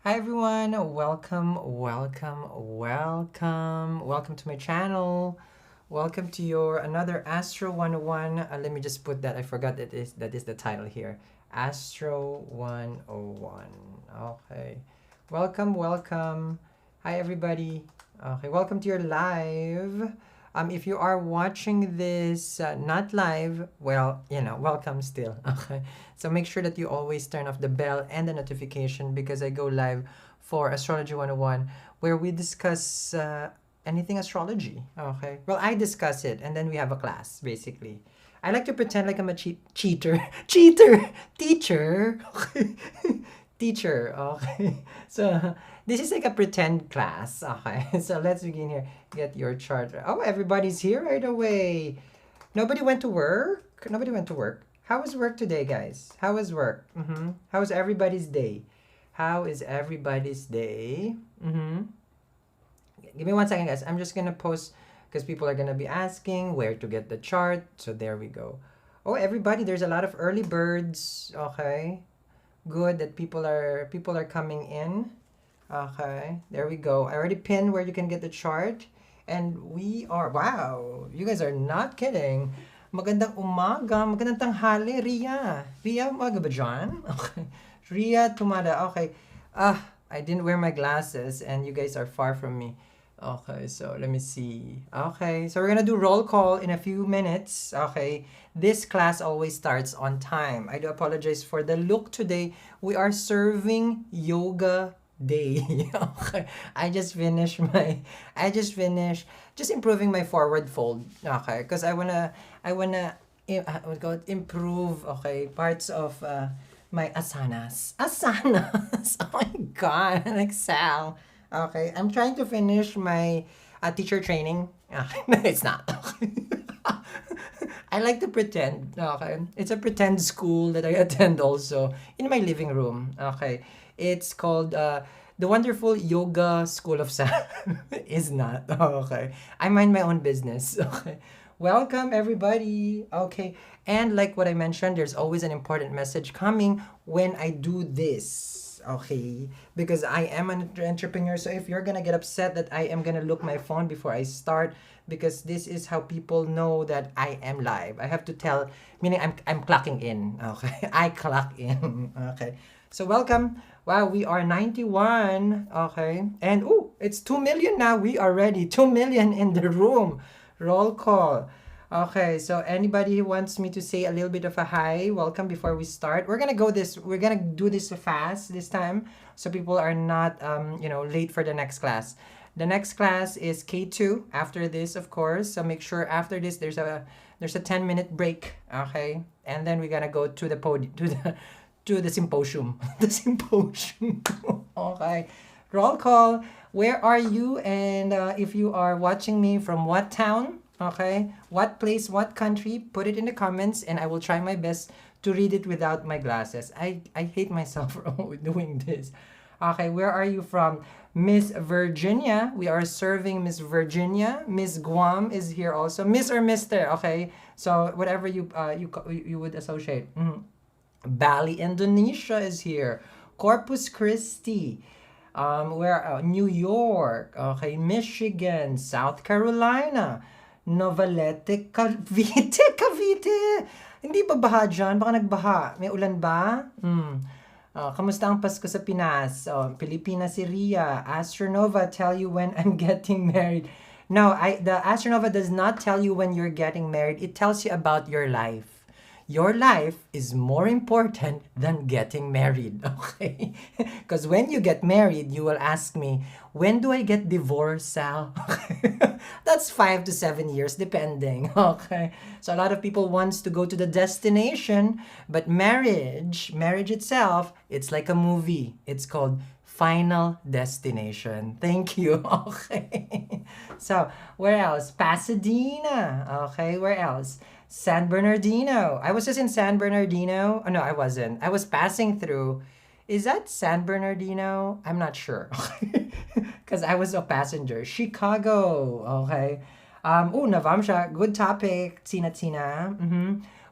Hi everyone, welcome to my channel. Welcome to your another Astro 101. Let me just put that. I forgot that is the title here. Astro 101. Okay. Welcome. Hi everybody. Okay, welcome to your live. If you are watching this not live, well, welcome still. Okay. So make sure that you always turn off the bell and the notification because I go live for Astrology 101 where we discuss anything astrology. Okay. Well, I discuss it and then we have a class basically. I like to pretend like I'm a cheater. Cheater! Teacher! Okay. Teacher. Okay. So this is like a pretend class. Okay. So let's begin here. Get your chart. Oh, everybody's here right away. Nobody went to work? Nobody went to work. How was work today, guys? How was work? How was everybody's day? How is everybody's day? Give me 1 second, guys. I'm just gonna post because people are gonna be asking where to get the chart. So there we go. Oh, everybody, there's a lot of early birds. Okay, good that people are coming in. Okay, there we go. I already pinned where you can get the chart. And we are, wow, you guys are not kidding. Magandang umaga, magandang tanghali, Ria. Ria, umaga ba dyan? Okay. Ria Tumada, okay. I didn't wear my glasses and you guys are far from me. Okay, so let me see. Okay, so we're gonna do roll call in a few minutes. Okay, this class always starts on time. I do apologize for the look today. We are serving yoga day. Okay, I just finished just improving my forward fold. Okay, because I would go improve. Okay, parts of my asanas. Oh my god, Excel. Okay, I'm trying to finish my teacher training. No, it's not. I like to pretend. Okay, it's a pretend school that I attend also in my living room. Okay, it's called the wonderful yoga school of sound. Is not. Okay, I mind my own business. Okay, welcome everybody. Okay, and like what I mentioned, there's always an important message coming when I do this. Okay, because I am an entrepreneur. So if you're gonna get upset that I am gonna look my phone before I start, because this is how people know that I am live. I have to tell, meaning I'm clocking in. Okay, I clock in. Okay, so welcome. Wow, we are 91. Okay, and oh, it's 2 million now. We are ready. 2 million in the room. Roll call. Okay, so anybody who wants me to say a little bit of a hi, welcome before we start. We're gonna do this fast this time, so people are not, late for the next class. The next class is K2 after this, of course. So make sure after this there's a 10-minute break, okay? And then we're gonna go to the podium, to the symposium. The symposium. Okay. Roll call. Where are you? And if you are watching me from what town? Okay, what place, what country? Put it in the comments and I will try my best to read it without my glasses. I hate myself for doing this. Okay, where are you from? Miss Virginia. We are serving Miss Virginia. Miss Guam is here also. Miss or Mister. Okay, so whatever you would associate. Bali, Indonesia is here. Corpus Christi. Where New York, okay, Michigan, South Carolina, Novalete, Cavite. Hindi ba baha dyan? Baka nagbaha. May ulan ba? Kamusta ang Pasko sa Pinas? Pilipinas si Ria. Astronova tell you when I'm getting married. No, the Astronova does not tell you when you're getting married. It tells you about your life. Your life is more important than getting married, okay? Because when you get married, you will ask me, when do I get divorced, Sal? That's 5 to 7 years, depending, okay? So a lot of people wants to go to the destination, but marriage itself, it's like a movie. It's called Final Destination. Thank you. Okay. So, where else? Pasadena. Okay, where else? San Bernardino. I was just in San Bernardino. Oh, no, I wasn't. I was passing through. Is that San Bernardino? I'm not sure. Because I was a passenger. Chicago. Okay. Navamsha. Good topic. Tina.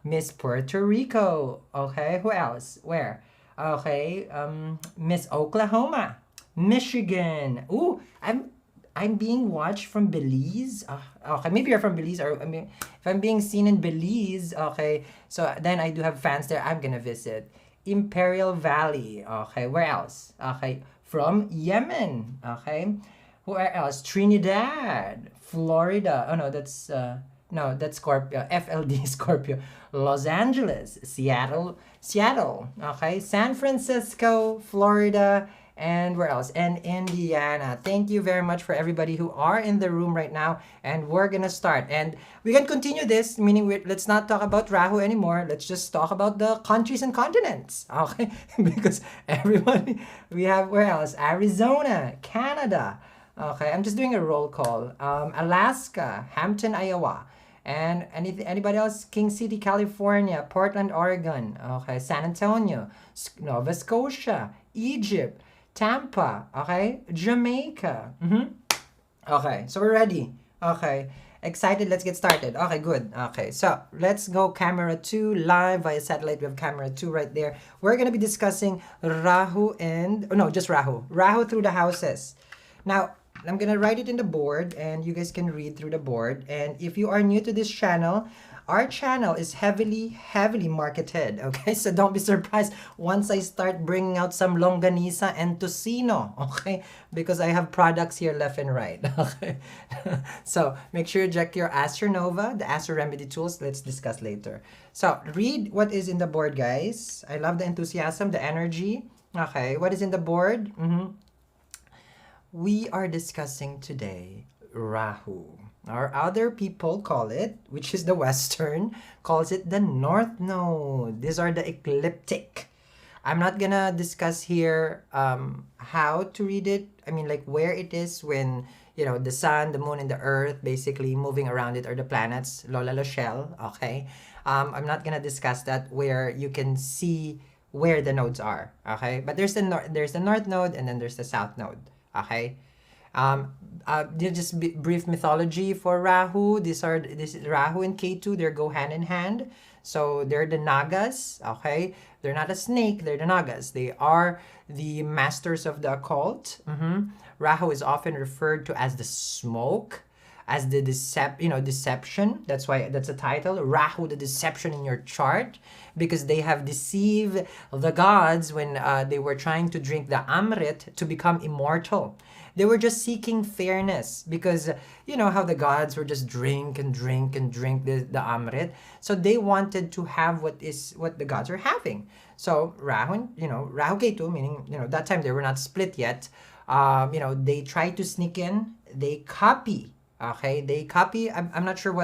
Miss Puerto Rico. Okay. Who else? Where? Okay, Miss Oklahoma, Michigan. Ooh, I'm being watched from Belize. Okay, maybe you're from Belize, or I mean, if I'm being seen in Belize, okay, so then I do have fans there. I'm gonna visit Imperial Valley. Okay, where else? Okay, from Yemen. Okay, where else? Trinidad, Florida. Oh no, that's no, that's Scorpio. FLD Scorpio. Los Angeles, Seattle. Okay, San Francisco, Florida, and where else? And Indiana. Thank you very much for everybody who are in the room right now. And we're gonna start. And we can continue this, meaning let's not talk about Rahu anymore. Let's just talk about the countries and continents. Okay? Because everybody, we have where else? Arizona, Canada. Okay, I'm just doing a roll call. Alaska, Hampton, Iowa. And anybody else? King City, California, Portland, Oregon. Okay, San Antonio, Nova Scotia, Egypt, Tampa, okay? Jamaica. Okay, so we're ready. Okay, excited, let's get started. Okay, good. Okay, so let's go camera 2 live via satellite. We have camera 2 right there. We're going to be discussing Rahu and, oh no, just Rahu. Rahu through the houses. Now, I'm going to write it in the board and you guys can read through the board. And if you are new to this channel, our channel is heavily marketed, okay? So don't be surprised once I start bringing out some longanisa and tocino, okay? Because I have products here left and right, okay? So make sure you check your Astronova, the Astro Remedy tools. Let's discuss later. So read what is in the board, guys. I love the enthusiasm, the energy. Okay, what is in the board? We are discussing today Rahu. Or other people call it, which is the Western, calls it the North Node. These are the ecliptic. I'm not gonna discuss here how to read it. I mean, like where it is when, you know, the sun, the moon, and the earth basically moving around it, or the planets, Lola Lochelle, okay? I'm not gonna discuss that where you can see where the nodes are, okay? But there's the North Node, and then there's the South Node. Okay, just brief mythology for Rahu. This is Rahu and Ketu. They go hand in hand. So they're the Nagas. Okay, they're not a snake. They're the Nagas. They are the masters of the occult. Rahu is often referred to as the smoke, as the deception. That's why that's a title. Rahu, the deception in your chart, because they have deceived the gods when they were trying to drink the Amrit to become immortal. They were just seeking fairness because you know how the gods were just drink and drink and drink the Amrit. So they wanted to have what the gods are having. So Rahu, Rahu Ketu, meaning, that time they were not split yet. They try to sneak in, they copy. Okay, they copy. I'm not sure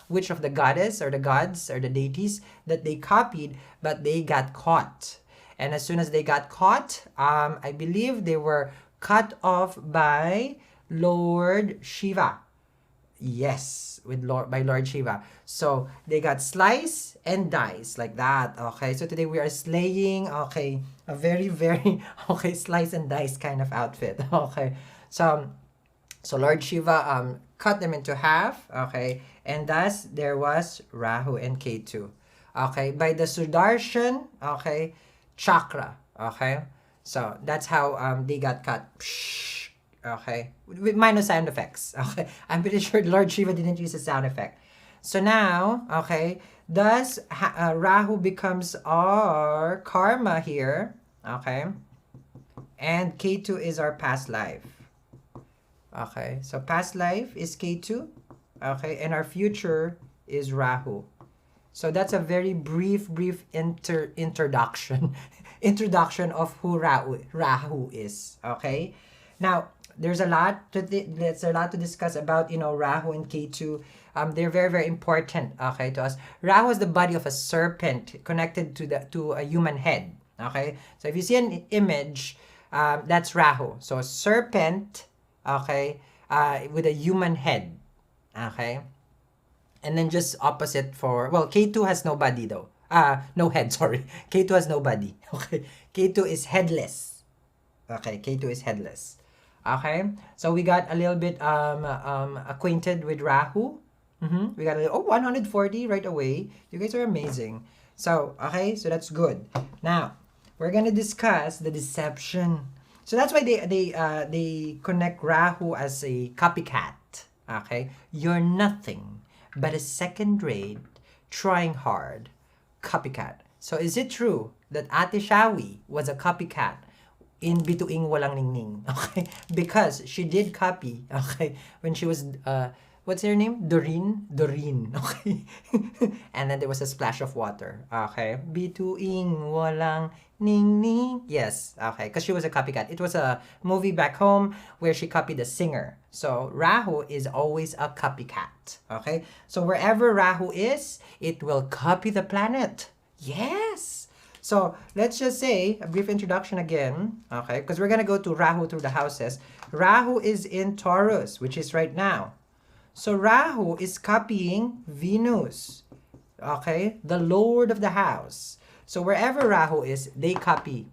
which of the goddess or the gods or the deities that they copied, but they got caught. And as soon as they got caught, I believe they were cut off by Lord Shiva. Yes, by Lord Shiva. So they got slice and dice like that. Okay, so today we are slaying. Okay, a very slice and dice kind of outfit. Okay, so Lord Shiva cut them into half, okay, and thus there was Rahu and Ketu, okay, by the Sudarshan, okay, chakra, okay, so that's how they got cut, okay, with minus sound effects, okay. I'm pretty sure Lord Shiva didn't use a sound effect. So now, okay, thus Rahu becomes our karma here, okay, and Ketu is our past life. Okay, so past life is Ketu, okay, and our future is Rahu. So that's a very brief introduction introduction of who Rahu is, okay? Now, there's a lot to discuss about, Rahu and Ketu. They're very important, okay, to us. Rahu is the body of a serpent connected to a human head, okay? So if you see an image, that's Rahu. So a serpent, okay, with a human head, okay, and then just opposite K2 has no body though, no head, sorry. K2 has no body, okay. K2 is headless, okay. K2 is headless, okay. So we got a little bit acquainted with Rahu. We got 140 right away. You guys are amazing. So okay, so that's good. Now we're gonna discuss the deception. So that's why they connect Rahu as a copycat. Okay, you're nothing but a second-rate, trying hard copycat. So is it true that Ate Shawi was a copycat in Bituing Walang Ningning? Okay, because she did copy. Okay, when she was what's her name? Doreen. Okay, and then there was a splash of water. Okay, Bituing Walang Ningning. Yes. Okay, because she was a copycat. It was a movie back home where she copied a singer. So Rahu is always a copycat. Okay, so wherever Rahu is, it will copy the planet. Yes. So let's just say a brief introduction again, okay? Because we're gonna go to Rahu through the houses. Rahu is in Taurus, which is right now. So Rahu is copying Venus, okay? The Lord of the house. So wherever Rahu is, they copy.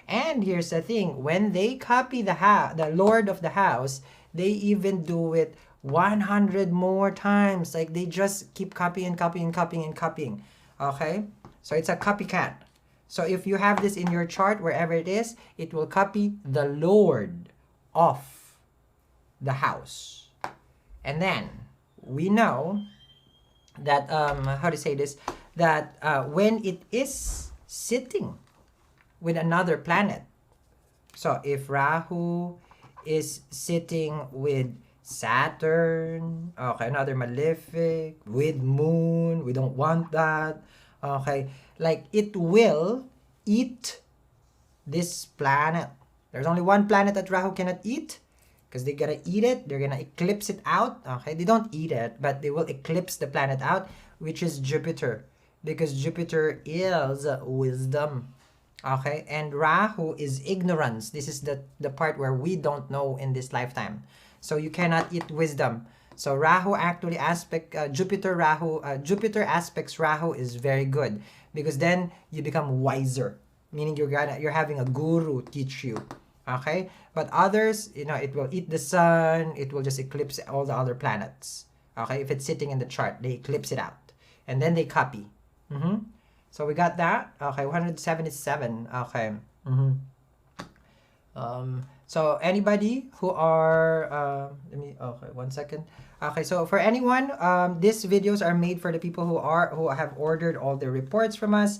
And here's the thing: when they copy the Lord of the house, they even do it 100 more times. Like they just keep copying, copying, copying, and copying. Okay, so it's a copycat. So if you have this in your chart, wherever it is, it will copy the Lord of the house. And then we know that how to say this, that when it is sitting with another planet, so if Rahu is sitting with Saturn, okay, another malefic, with Moon, we don't want that. Okay, like it will eat this planet. There's only one planet that Rahu cannot eat, because they're gonna eat it, they're gonna eclipse it out. Okay, they don't eat it, but they will eclipse the planet out, which is Jupiter, because Jupiter is wisdom. Okay, and Rahu is ignorance. This is the part where we don't know in this lifetime. So you cannot eat wisdom. So Rahu actually Jupiter aspects Rahu is very good, because then you become wiser, meaning you're having a guru teach you. Okay, but others, it will eat the sun. It will just eclipse all the other planets. Okay, if it's sitting in the chart, they eclipse it out, and then they copy. So we got that. Okay, 177. Okay. So anybody who are okay, 1 second. Okay, so for anyone, these videos are made for the people who have ordered all the reports from us.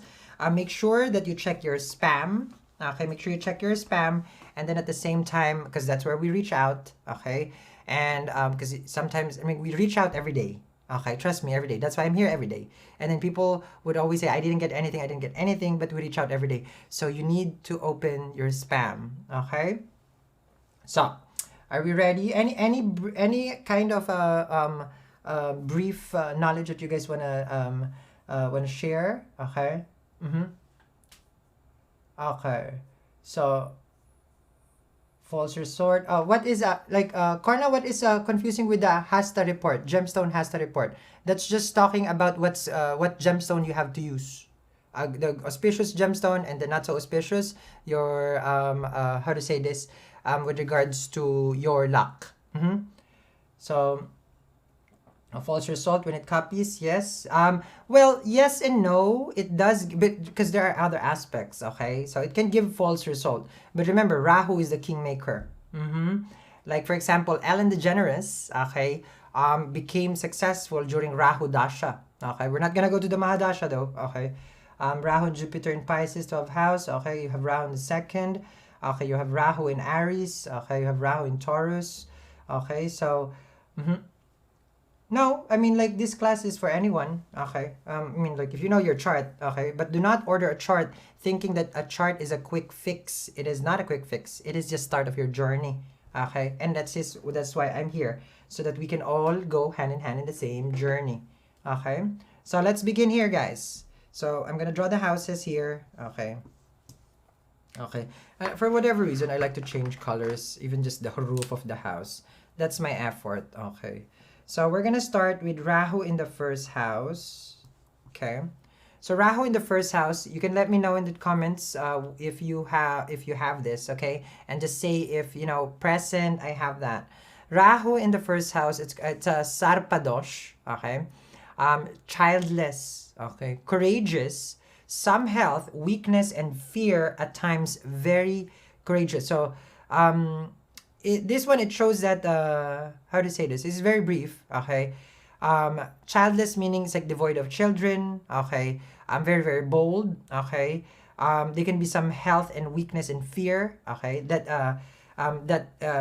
Make sure that you check your spam. Okay, make sure you check your spam, and then at the same time, because that's where we reach out. Okay, and because sometimes we reach out every day. Okay, trust me, every day. That's why I'm here every day. And then people would always say, I didn't get anything, but we reach out every day. So you need to open your spam. Okay. So, are we ready? Any kind of brief knowledge that you guys wanna share? Okay. Okay. So, false resort. What is Karna? What is confusing with the Hasta report, gemstone Hasta report? That's just talking about what gemstone you have to use. The auspicious gemstone and the not so auspicious. Your how to say this? With regards to your luck. So, a false result when it copies, yes. Well, yes and no. It does, but because there are other aspects, okay? So it can give false result. But remember, Rahu is the kingmaker. Like, for example, Ellen DeGeneres, okay, became successful during Rahu Dasha. Okay, we're not gonna go to the Mahadasha though, okay? Rahu, Jupiter in Pisces, 12th house, okay? You have Rahu in the 2nd. Okay, you have Rahu in Aries. Okay, you have Rahu in Taurus. Okay, so... No, like this class is for anyone. Okay, like if you know your chart, okay, but do not order a chart thinking that a chart is a quick fix. It is not a quick fix. It is just start of your journey. Okay, and that's why I'm here, so that we can all go hand in hand in the same journey. Okay, so let's begin here, guys. So I'm gonna draw the houses here. Okay. Okay, for whatever reason, I like to change colors, even just the roof of the house. That's my effort. Okay. So we're gonna start with Rahu in the 1st house. Okay, so Rahu in the 1st house. You can let me know in the comments if you have this. Okay, and just say if present. I have that. Rahu in the 1st house. It's a Sarpadosh. Okay, childless. Okay, courageous, some health, weakness, and fear at times, very courageous. So, this one, it shows that, how to say this? It's very brief, okay? Childless meaning it's like devoid of children, okay? Very, very bold, okay? There can be some health and weakness and fear, okay? That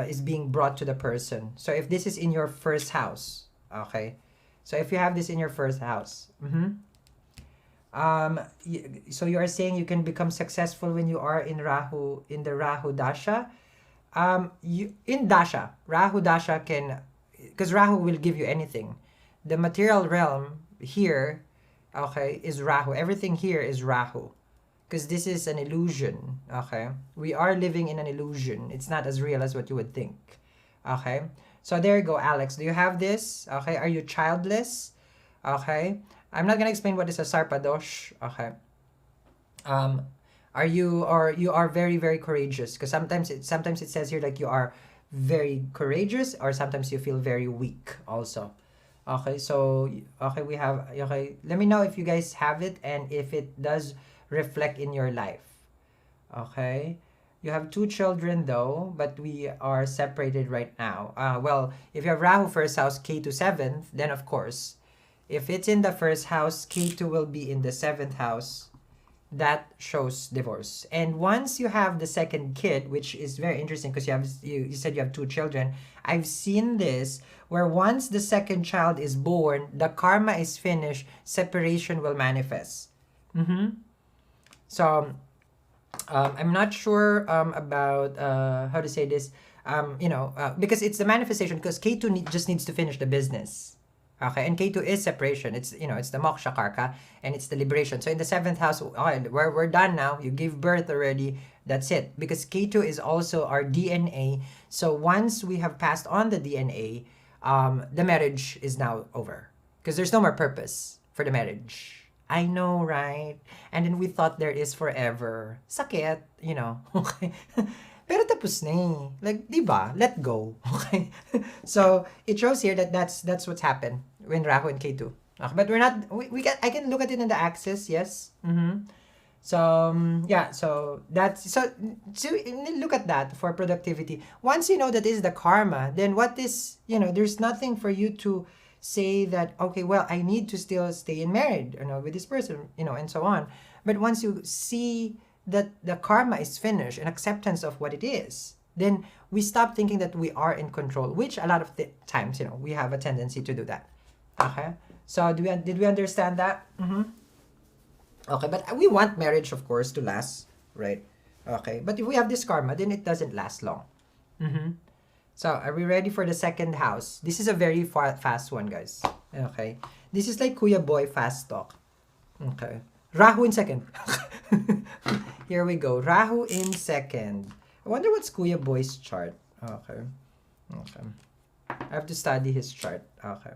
is being brought to the person. So if this is in your first house, okay? So if you have this in your first house, so you are saying you can become successful when you are in Rahu, in the Rahu Dasha. In Dasha, Rahu Dasha can, because Rahu will give you anything. The material realm here, okay, is Rahu. Everything here is Rahu. Because this is an illusion, okay? We are living in an illusion. It's not as real as what you would think, okay? So there you go, Alex. Do you have this? Okay, are you childless? Okay, I'm not gonna explain what is a sarpadosh, okay? Are you, or you are very, very courageous? Because sometimes it says here like you are very courageous, or sometimes you feel very weak also. Okay, so, okay, we have, okay, let me know if you guys have it and if it does reflect in your life. Okay, you have 2 children though, but we are separated right now. Well, if you have Rahu first house, K2 7th, then of course, if it's in the first house, K2 will be in the 7th house. That shows divorce. And once you have the second kid, which is very interesting because you said you have 2 children. I've seen this where once the second child is born, the karma is finished, separation will manifest. So I'm not sure about how to say this. Because it's the manifestation, because K2 just needs to finish the business. Okay, and K2 is separation. It's, it's the moksha karka, and it's the liberation. So in the 7th house, okay, we're done now. You give birth already. That's it. Because K2 is also our DNA. So once we have passed on the DNA, the marriage is now over. Because there's no more purpose for the marriage. I know, right? And then we thought there is forever. Sakit, okay? Pero tapos na eh. Like, di ba? Let go. Okay? So, it shows here that that's what's happened when Rahu and Ketu. Okay, but we're not, I can look at it in the axis, yes? So, yeah, so look at that for productivity. Once you know that is the karma, then what is, there's nothing for you to say that, okay, well, I need to still stay in marriage, with this person, and so on. But once you see that the karma is finished and acceptance of what it is, then we stop thinking that we are in control, which a lot of the times, we have a tendency to do that. Okay? So did we understand that? Okay, but we want marriage, of course, to last, right? Okay, but if we have this karma, then it doesn't last long. So are we ready for the second house? This is a very fast one, guys. Okay, this is like Kuya Boy fast talk. Okay, Rahu in second. Here we go. Rahu in second. I wonder what's Kuya Boy's chart. Okay. I have to study his chart. Okay.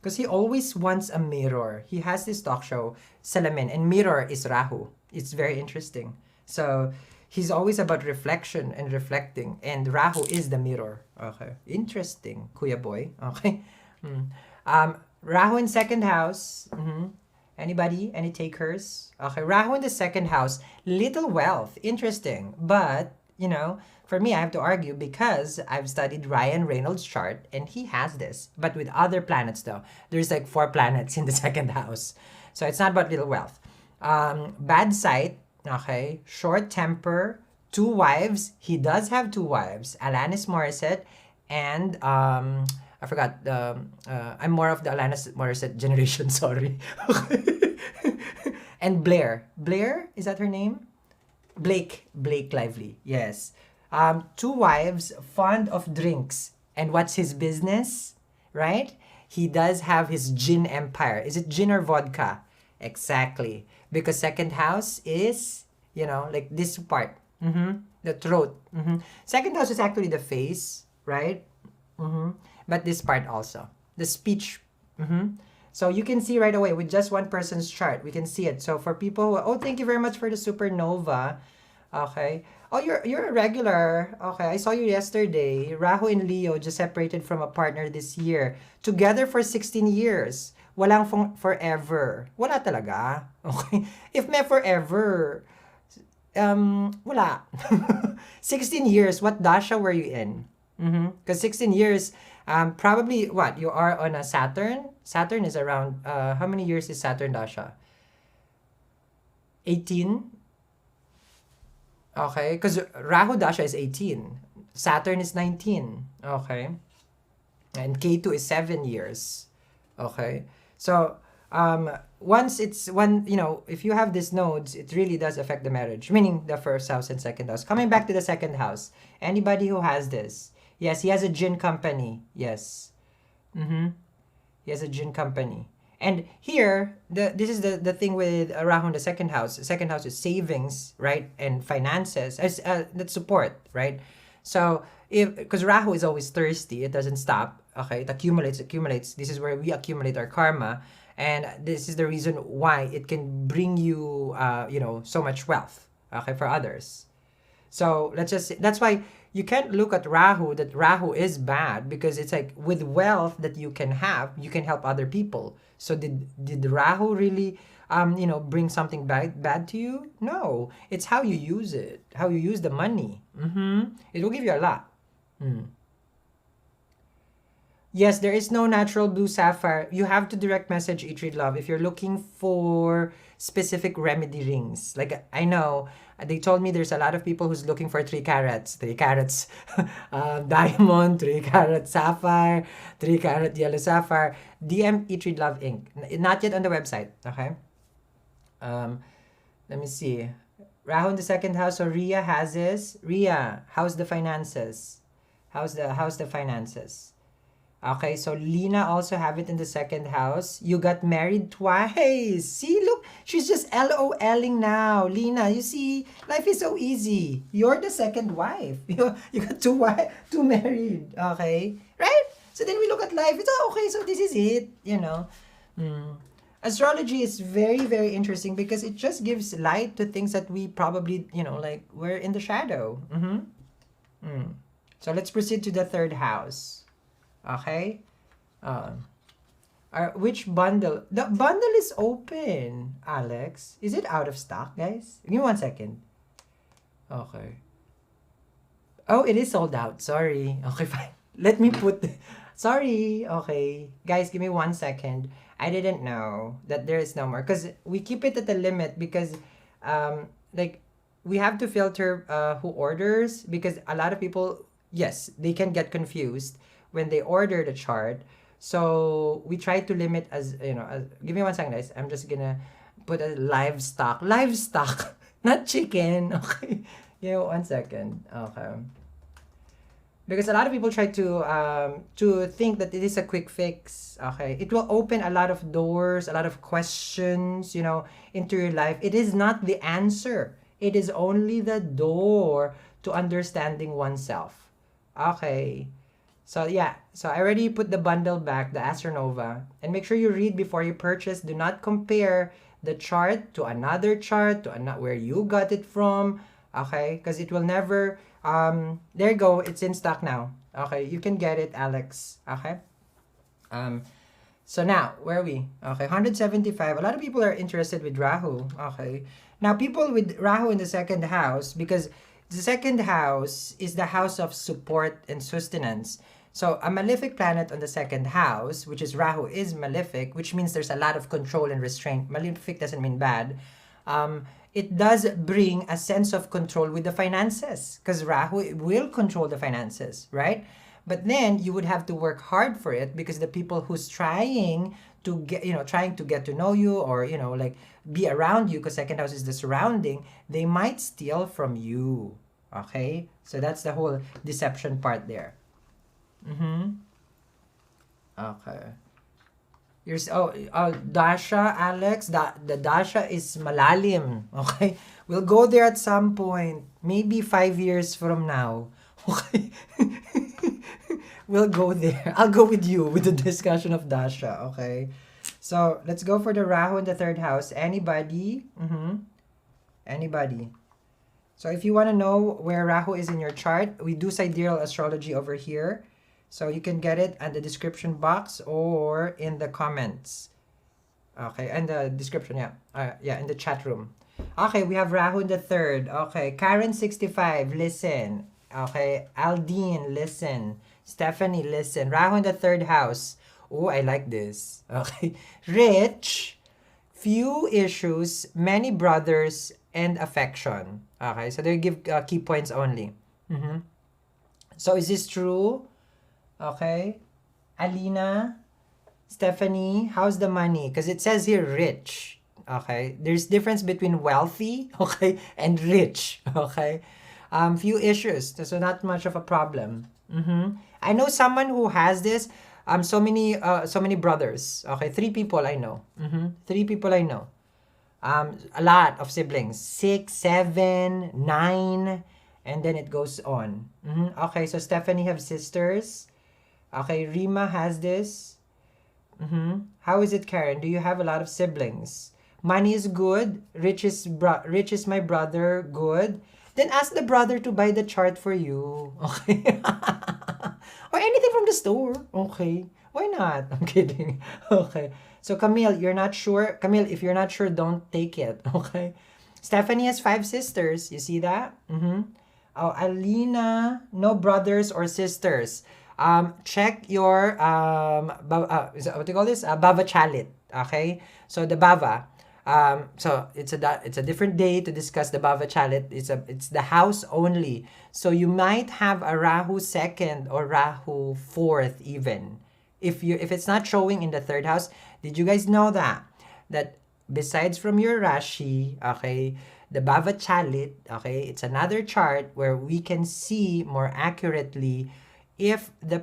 Because he always wants a mirror. He has this talk show, Salamin, and mirror is Rahu. It's very interesting. So he's always about reflection and reflecting, and Rahu is the mirror. Okay. Interesting, Kuya Boy. Okay. Rahu in second house. Anybody? Any takers? Okay, Rahu in the second house. Little wealth. Interesting. But, for me, I have to argue because I've studied Ryan Reynolds' chart and he has this. But with other planets, though. There's like 4 planets in the second house. So it's not about little wealth. Bad sight. Okay. Short temper. 2 wives. He does have 2 wives. Alanis Morissette and... I forgot. I'm more of the Alanis Morissette generation, sorry. And Blair. Blair? Is that her name? Blake Lively. Yes. 2 wives, fond of drinks. And what's his business? Right? He does have his gin empire. Is it gin or vodka? Exactly. Because second house is, like this part. The throat. Second house is actually the face, right? But this part also. The speech. So you can see right away with just one person's chart. We can see it. So for people who... Oh, thank you very much for the supernova. Okay. Oh, you're a regular. Okay, I saw you yesterday. Rahu and Leo just separated from a partner this year. Together for 16 years. walang forever. Wala talaga. Okay? If may forever, wala. 16 years, what dasha were you in? Because 16 years, probably what? You are on a Saturn? Saturn is around, how many years is Saturn dasha? 18? Okay, because Rahu dasha is 18. Saturn is 19. Okay. And K2 is 7 years. Okay. So, once it's one, if you have these nodes, it really does affect the marriage, meaning the first house and second house. Coming back to the second house, anybody who has this, yes, he has a gin company. Yes. He has a gin company. And here, this is the thing with Rahu in the second house. The second house is savings, right? And finances. That's support, right? So, because Rahu is always thirsty, it doesn't stop. Okay, it accumulates. This is where we accumulate our karma. And this is the reason why it can bring you, so much wealth, okay, for others. So let's just say, that's why you can't look at Rahu that Rahu is bad, because it's like with wealth that you can have, you can help other people. So did Rahu really bring something bad to you? No, it's how you use it, how you use the money. It will give you a lot. Yes, there is no natural blue sapphire. You have to direct message Eat Read Love if you're looking for specific remedy rings. Like, I know they told me there's a lot of people who's looking for 3 carats diamond, 3 carat sapphire, 3 carat yellow sapphire. DM Eat Read Love Inc. Not yet on the website. Okay. Let me see. Rahu in the second house. So Ria has this. Ria, how's the finances? How's the finances? Okay, so Lena also have it in the second house. You got married twice. See, look, she's just LOLing now. Lena, you see, life is so easy. You're the second wife. You got two married. Okay, right? So then we look at life. It's okay. So this is it. Astrology is very, very interesting because it just gives light to things that we probably, like we're in the shadow. So let's proceed to the third house. Okay. Which bundle? The bundle is open, Alex. Is it out of stock, guys? Give me 1 second. Okay. Oh, it is sold out. Sorry. Okay, fine. Let me put... Sorry. Okay. Guys, give me 1 second. I didn't know that there is no more. Because we keep it at the limit because, we have to filter who orders. Because a lot of people, yes, they can get confused when they order the chart. So we try to limit give me 1 second, guys. I'm just gonna put a livestock, not chicken. Okay. 1 second. Okay. Because a lot of people try to think that it is a quick fix. Okay. It will open a lot of doors, a lot of questions, into your life. It is not the answer. It is only the door to understanding oneself. Okay. So yeah, so I already put the bundle back, the Astronova. And make sure you read before you purchase. Do not compare the chart to another chart, where you got it from. Okay, because it will never, there you go, it's in stock now. Okay, you can get it, Alex. Okay. So now, where are we? Okay, 175. A lot of people are interested with Rahu. Okay. Now, people with Rahu in the second house, because the second house is the house of support and sustenance. So a malefic planet on the second house, which is Rahu, is malefic, which means there's a lot of control and restraint. Malefic doesn't mean bad. It does bring a sense of control with the finances, because Rahu will control the finances, right? But then you would have to work hard for it, because the people who's trying to get to know you, or be around you, because second house is the surrounding, they might steal from you. Okay, so that's the whole deception part there. Okay. Dasha, Alex. The Dasha is malalim. Okay, we'll go there at some point. Maybe 5 years from now. Okay. We'll go there. I'll go with you with the discussion of Dasha. Okay. So let's go for the Rahu in the third house. Anybody? Anybody? So if you want to know where Rahu is in your chart, we do sidereal astrology over here. So you can get it in the description box or in the comments. Okay, and the description, yeah. Yeah, in the chat room. Okay, we have Rahu in the third. Okay, Karen65, listen. Okay, Aldine, listen. Stephanie, listen. Rahu in the third house. Oh, I like this. Okay. Rich, few issues, many brothers, and affection. Okay, so they give key points only. Mhm. So is this true? Okay. Alina, Stephanie, how's the money? Because it says here rich. Okay. There's difference between wealthy, okay, and rich. Okay. Few issues. So not much of a problem. I know someone who has this. So many brothers. Okay, three people I know. Three people I know. A lot of siblings. 6, 7, 9, and then it goes on. Okay, so Stephanie have sisters. Okay, Rima has this. How is it, Karen? Do you have a lot of siblings? Money is good. Rich is my brother. Good. Then ask the brother to buy the chart for you. Okay. Or anything from the store. Okay. Why not? I'm kidding. Okay. So Camille, you're not sure? Camille, if you're not sure, don't take it. Okay. Stephanie has 5 sisters. You see that? Oh, Alina, no brothers or sisters. Check your what do you call this? Bava Chalit. Okay, so the Bava. So it's a different day to discuss the Bava Chalit. It's the house only. So you might have a Rahu second or Rahu fourth even. If it's not showing in the third house, did you guys know that besides from your Rashi, okay, the Bava Chalit, okay, it's another chart where we can see more accurately if the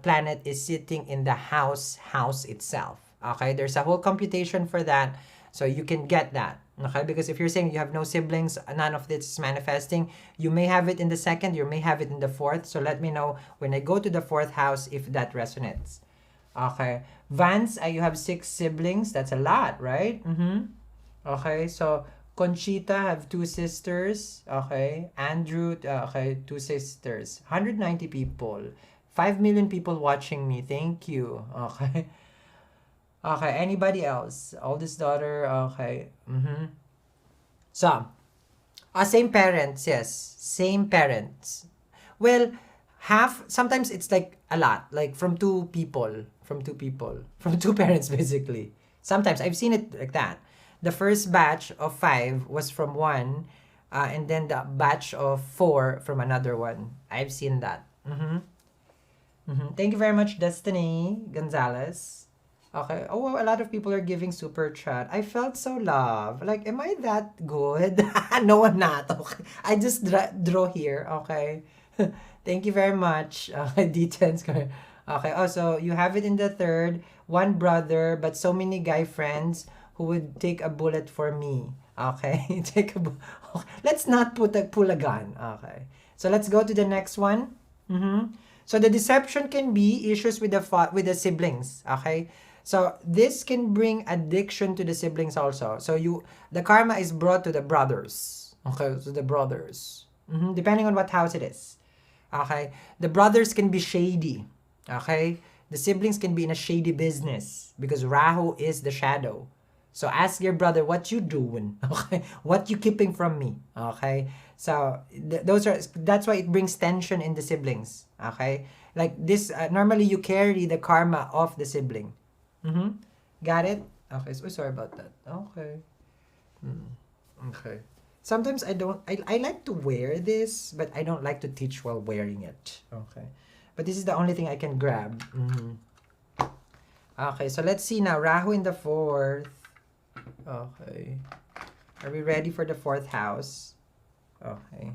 planet is sitting in the house itself. Okay, there's a whole computation for that, so you can get that. Okay, because if you're saying you have no siblings, none of this is manifesting, you may have it in the second, you may have it in the fourth. So let me know when I go to the fourth house if that resonates. Okay, Vance, you have 6 siblings. That's a lot, right? Okay, so Conchita have 2 sisters. Okay, Andrew, okay, 2 sisters. 190 people. 5 million people watching me. Thank you. Okay. Okay, anybody else? Oldest daughter. Okay. So, same parents. Yes, same parents. Well, half. Sometimes it's like a lot. Like from two people. From two parents, basically. Sometimes I've seen it like that. The first batch of 5 was from one, and then the batch of 4 from another one. I've seen that. Thank you very much, Destiny Gonzalez. Okay. Oh, wow, a lot of people are giving super chat. I felt so loved. Like, am I that good? No, I'm not. Okay. I just draw here. Okay. Thank you very much. D10's correct. Okay. Oh, so you have it in the third. One brother, but so many guy friends who would take a bullet for me. Okay. Okay. Let's not pull a gun. Okay. So let's go to the next one. So the deception can be issues with the siblings. Okay. So this can bring addiction to the siblings also. So the karma is brought to the brothers. Okay, so the brothers. Depending on what house it is. Okay, the brothers can be shady. Okay, the siblings can be in a shady business because Rahu is the shadow. So ask your brother, what you doing? Okay, what you keeping from me? Okay, so that's why it brings tension in the siblings. Okay, like this normally you carry the karma of the sibling. Got it? Okay, so sorry about that. Okay. Okay. Sometimes I like to wear this, but I don't like to teach while wearing it. Okay. But this is the only thing I can grab. Okay, so let's see now. Rahu in the 4th. Okay. Are we ready for the 4th house? Okay.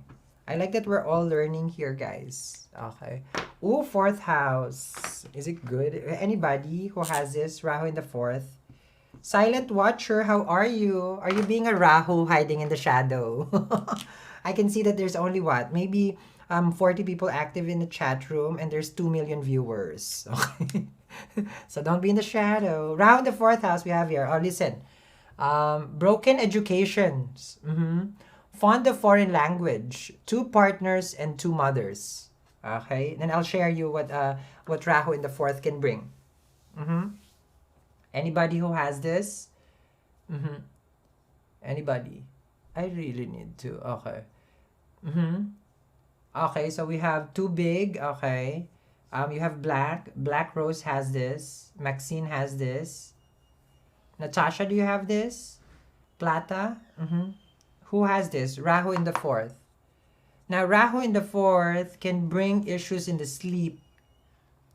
I like that we're all learning here, guys. Okay. Ooh, 4th house. Is it good? Anybody who has this? Rahu in the 4th. Silent watcher, how are you? Are you being a Rahu hiding in the shadow? I can see that there's only what? Maybe 40 people active in the chat room and there's 2 million viewers. Okay. So don't be in the shadow. Rahu in the 4th house we have here. Oh, listen. Broken educations. Fond of foreign language. 2 partners and 2 mothers. Okay. Then I'll share you what Rahu in the 4th can bring. Anybody who has this? Mm-hmm. Anybody? I really need to. Okay. Mm-hmm. Okay, so we have too big. Okay. You have black. Black Rose has this. Maxine has this. Natasha, do you have this? Plata? Mm-hmm. Who has this? Rahu in the fourth. Now, Rahu in the fourth can bring issues in the sleep.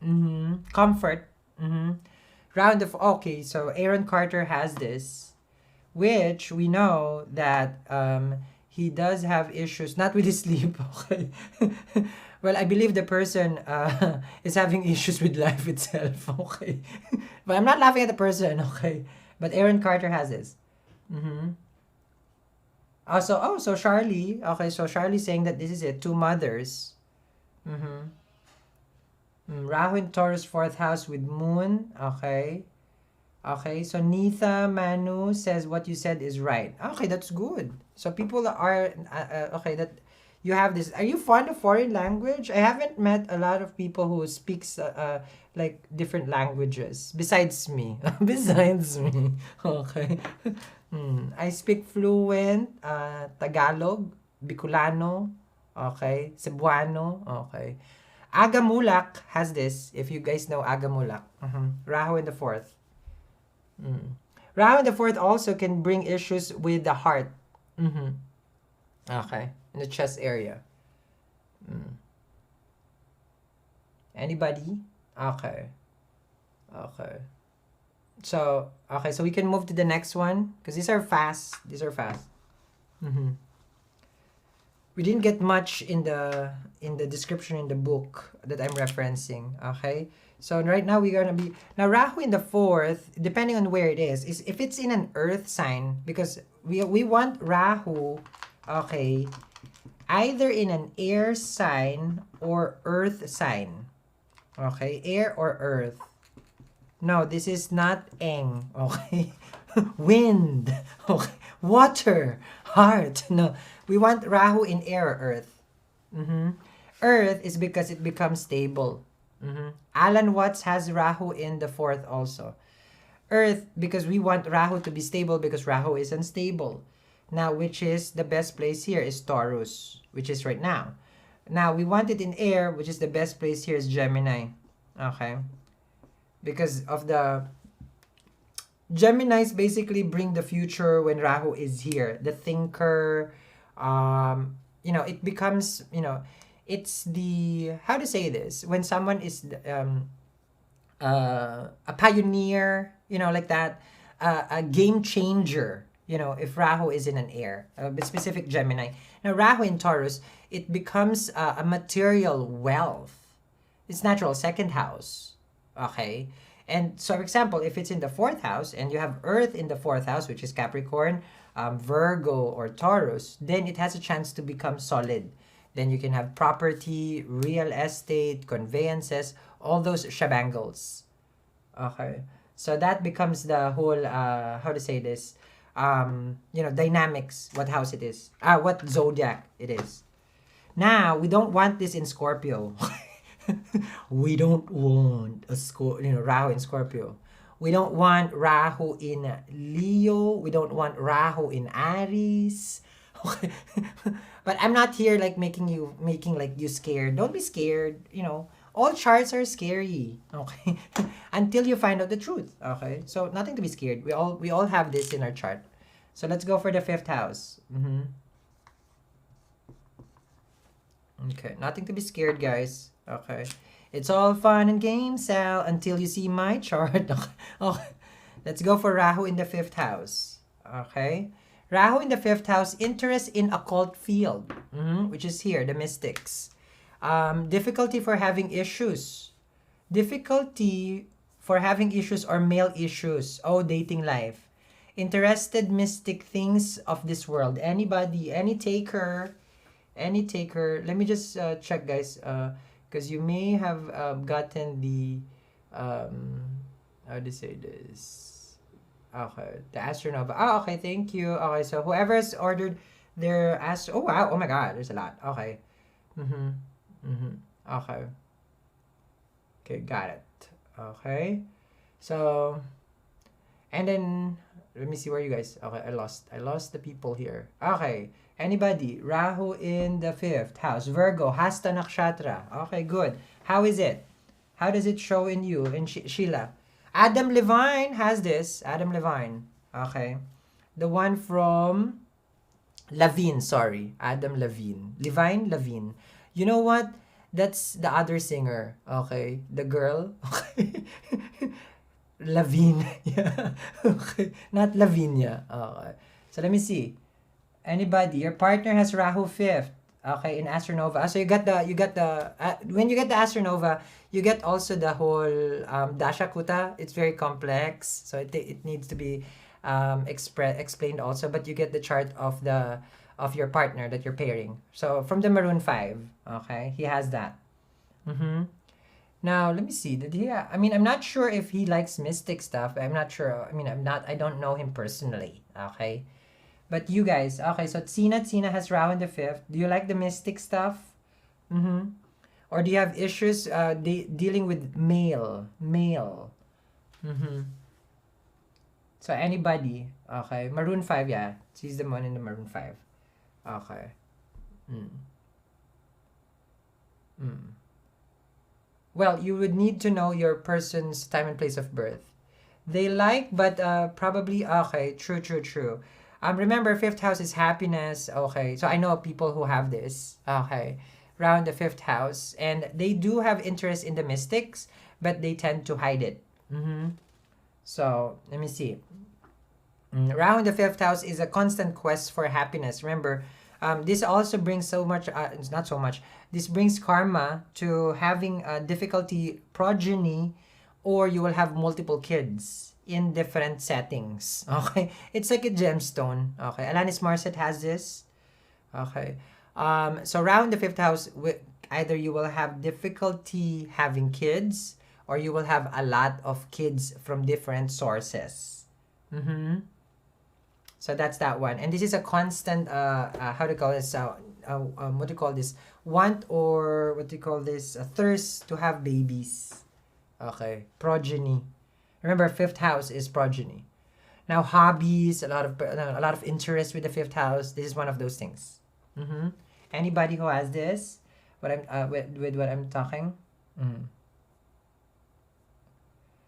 Mm-hmm. Comfort. Mm-hmm. Round of okay, so Aaron Carter has this, which we know that he does have issues, not with his sleep. Okay, well, I believe the person is having issues with life itself. Okay, but I'm not laughing at the person. Okay, but Aaron Carter has this. Mm-hmm. Also, so Charlie. Okay, so Charlie's saying that this is it. Two mothers. Mm-hmm. Rahu in Taurus fourth house with Moon. Okay. Okay, so Nitha Manu says what you said is right. Okay, that's good. So people are okay that you have this. Are you fond of foreign language? I haven't met a lot of people who speaks like different languages besides me. Besides me. Okay. I speak fluent Tagalog, Bicolano, okay, Cebuano, okay. Agamulak has this. If you guys know Agamulak. Rahu in the fourth. Mm. Rahu in the fourth also can bring issues with the heart. Mm-hmm. Okay, in the chest area. Mm. Anybody? Okay. Okay. So okay, so we can move to the next one because these are fast. These are fast. Mm-hmm. We didn't get much in the description in the book that I'm referencing. Okay. So right now we're gonna be now Rahu in the fourth, depending on where it is if it's in an earth sign, because we want Rahu, okay, either in an air sign or earth sign. Okay, air or earth. No, this is not eng, okay? Wind, okay? Water, heart. No, we want Rahu in air or earth. Earth is because it becomes stable. Alan Watts has Rahu in the fourth also. Earth because we want Rahu to be stable because Rahu is unstable. Now, which is the best place here is Taurus, which is right now. Now, we want it in air, which is the best place here is Gemini. Okay? Because of the Geminis basically bring the future when Rahu is here. The thinker, it becomes, it's the, how to say this? When someone is a pioneer, like that, a game changer, if Rahu is in an air, a specific Gemini. Now, Rahu in Taurus, it becomes a material wealth. It's natural second house. Okay. And so, for example, if it's in the fourth house and you have Earth in the fourth house, which is Capricorn, Virgo, or Taurus, then it has a chance to become solid. Then you can have property, real estate, conveyances, all those shabangles. Okay. So that becomes the whole, how to say this, dynamics, what house it is, what zodiac it is. Now, we don't want this in Scorpio. We don't want Rahu in Scorpio. We don't want Rahu in Leo. We don't want Rahu in Aries. Okay. But I'm not here like making like you scared. Don't be scared. All charts are scary. Okay. Until you find out the truth. Okay. So nothing to be scared. We all have this in our chart. So let's go for the fifth house. Okay. Nothing to be scared, guys. Okay. It's all fun and games, Sal, until you see my chart. Okay. Let's go for Rahu in the fifth house. Okay. Rahu in the fifth house, interest in occult field, which is here, the mystics. Difficulty for having issues. Difficulty for having issues or male issues. Oh, dating life. Interested mystic things of this world. Anybody, any taker. Let me just check, guys. Because you may have gotten the, how to say this? Okay, the Astronova. Oh, okay, thank you. Okay, so whoever's ordered their oh wow, oh my god, there's a lot. Okay. Okay. Okay, got it. Okay. So, And then, let me see where you guys, okay, I lost the people here. Okay, anybody? Rahu in the 5th house. Virgo, Hasta Nakshatra. Okay, good. How is it? How does it show in you, in Sheila? Adam Levine has this. Adam Levine. Okay. The one from Levine, sorry. Adam Levine. Levine. You know what? That's the other singer. Okay. The girl. Okay. Lavigne. Yeah. Okay. Not Lavinia. Okay. So let me see. Anybody? Your partner has Rahu 5th. Okay, in Astronova. So you got the when you get the Astronova, you get also the whole Dashakuta. It's very complex, so it needs to be explained also. But you get the chart of your partner that you're pairing. So from the Maroon 5, okay, he has that. Mm-hmm. Now let me see. Did he? I mean, I'm not sure if he likes mystic stuff. I'm not sure. I mean, I don't know him personally. Okay. But you guys, okay, so Tsina has Rahu in the 5th. Do you like the mystic stuff? Mm-hmm. Or do you have issues dealing with male? Mm-hmm. So anybody, okay. Maroon 5, yeah. She's the one in the Maroon 5. Okay. Mm. Mm. Well, you would need to know your person's time and place of birth. They like, but probably, okay, true. Remember, 5th house is happiness. Okay, so I know people who have this. Okay, around the 5th house, and they do have interest in the mystics, but they tend to hide it. Mm-hmm. So let me see. Around the 5th house is a constant quest for happiness. Remember, this also brings so much. It's not so much. This brings karma to having a difficulty progeny, or you will have multiple kids in different settings. Okay, it's like a gemstone. Okay, Alanis Morissette has this. Okay, so around the 5th house, either you will have difficulty having kids, or you will have a lot of kids from different sources. Mm-hmm. So that's that one, and this is a constant. How do you call this? What do you call this? Want, or what do you call this? A thirst to have babies. Okay, progeny. Remember, 5th house is progeny. Now, hobbies, a lot of interest with the 5th house. This is one of those things. Mm-hmm. Anybody who has this, what I'm with what I'm talking. Mm.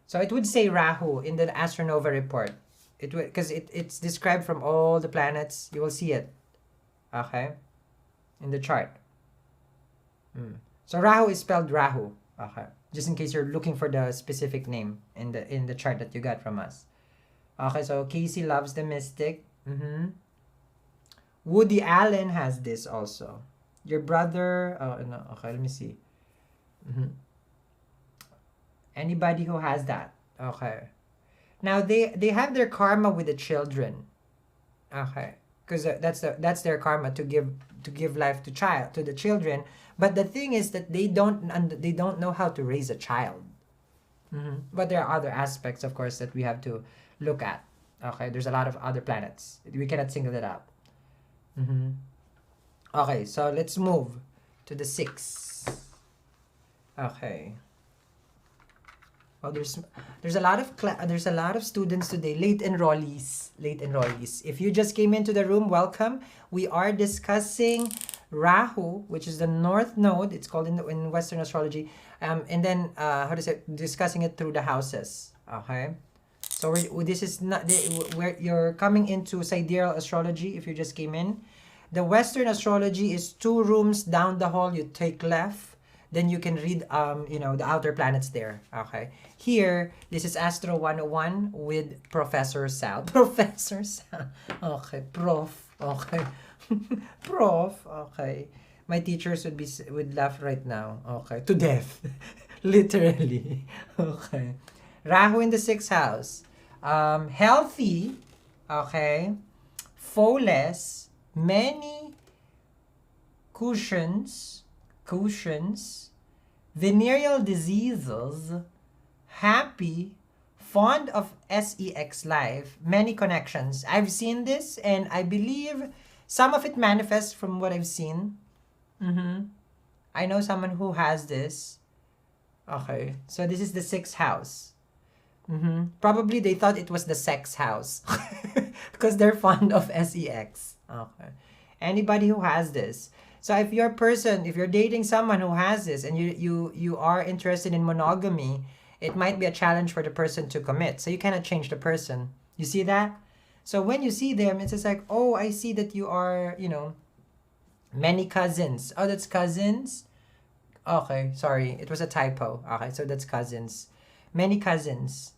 So it would say Rahu in the Astronova report. It would, because it's described from all the planets. You will see it. Okay, in the chart. So Rahu is spelled Rahu. Okay. Just in case you're looking for the specific name in the chart that you got from us. Okay, so Casey loves the mystic. Mm-hmm. Woody Allen has this also. Your brother. Oh no. Okay, let me see. Mm-hmm. Anybody who has that. Okay. Now they have their karma with the children. Okay, because that's their karma to give life to the children. But the thing is that they don't know how to raise a child. Mm-hmm. But there are other aspects, of course, that we have to look at. Okay, there's a lot of other planets. We cannot single it out. Mm-hmm. Okay, so let's move to the 6. Okay. Well, there's a lot of students today, late enrollees. If you just came into the room, welcome. We are discussing Rahu, which is the north node. It's called in Western astrology, and then discussing it through the houses. Okay, so this is not where you're coming into sidereal astrology. If you just came in, the Western astrology is 2 rooms down the hall. You take left, then you can read the outer planets there. Okay, here this is Astro 101 with Professor Sal. Professor Sal. Okay, Prof. Okay. Prof. Okay. My teachers would laugh right now. Okay. To death. Literally. Okay. Rahu in the 6th house. Healthy. Okay. Flawless. Many cushions. Venereal diseases. Happy. Fond of sex life. Many connections. I've seen this, and I believe some of it manifests from what I've seen. Mm-hmm. I know someone who has this. Okay, so this is the 6th house. Probably they thought it was the sex house because they're fond of sex. Okay. Anybody who has this. So if you're a person, if you're dating someone who has this and you are interested in monogamy, it might be a challenge for the person to commit. So you cannot change the person. You see that? So when you see them, it's just like, oh, I see that you are, many cousins. Oh, that's cousins? Okay, sorry. It was a typo. Okay, so that's cousins. Many cousins.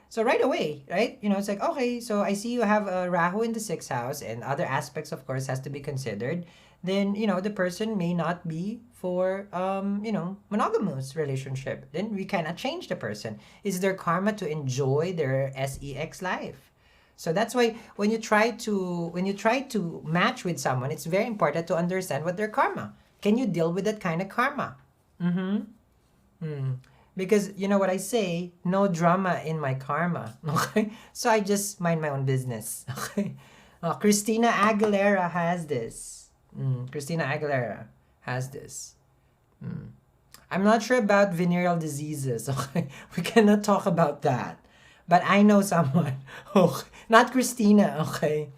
So right away, right? It's like, okay, so I see you have a Rahu in the sixth house and other aspects, of course, has to be considered. Then, the person may not be for, monogamous relationship. Then we cannot change the person. It's their karma to enjoy their sex life. So that's why when you try to match with someone, it's very important to understand what their karma. Can you deal with that kind of karma? Because you know what I say, no drama in my karma. Okay, so I just mind my own business. Okay, Christina Aguilera has this. Christina Aguilera has this. I'm not sure about venereal diseases. Okay, we cannot talk about that. But I know someone. Okay, not Christina. Okay.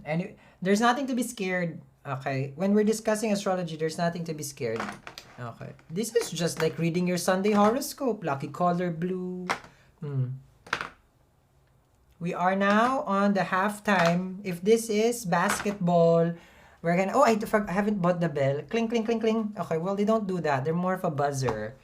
Anyway, there's nothing to be scared. Okay, when we're discussing astrology, there's nothing to be scared. Okay, this is just like reading your Sunday horoscope. Lucky color blue. We are now on the halftime. If this is basketball, we're gonna. Oh, I haven't bought the bell. Cling, cling, cling, cling. Okay, well they don't do that. They're more of a buzzer.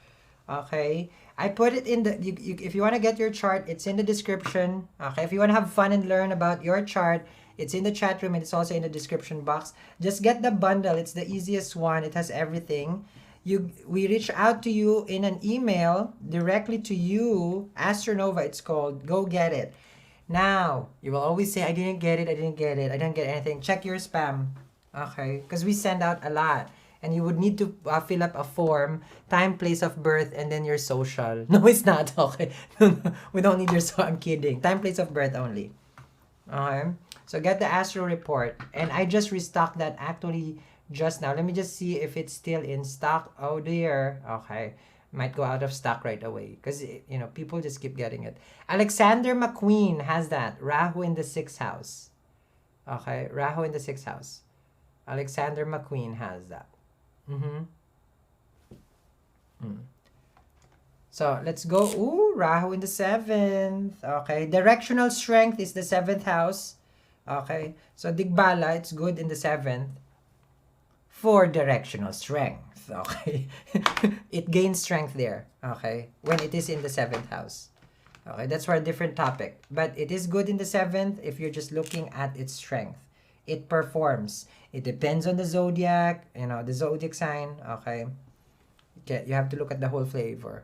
Okay, I put it in the. If you want to get your chart, it's in the description. Okay, if you want to have fun and learn about your chart, it's in the chat room and it's also in the description box. Just get the bundle. It's the easiest one. It has everything. We reach out to you in an email directly to you. Astronova, it's called. Go get it. Now, you will always say, I didn't get it, I didn't get it, I didn't get anything. Check your spam. Okay? Because we send out a lot. And you would need to fill up a form, time, place of birth, and then your social. No, it's not. Okay? We don't need your social. I'm kidding. Time, place of birth only. Okay? So get the Astro report. And I just restocked that actually just now. Let me just see if it's still in stock. Oh dear. Okay. Might go out of stock right away. Because, people just keep getting it. Alexander McQueen has that. Rahu in the 6th house. Okay. Rahu in the 6th house. Alexander McQueen has that. So let's go. Ooh, Rahu in the 7th. Okay. Directional strength is the 7th house. Okay. So Digbala, it's good in the 7th. For directional strength. Okay. It gains strength there. Okay. When it is in the 7th house. Okay. That's for a different topic. But it is good in the 7th if you're just looking at its strength. It performs. It depends on the zodiac, the zodiac sign. Okay. You have to look at the whole flavor.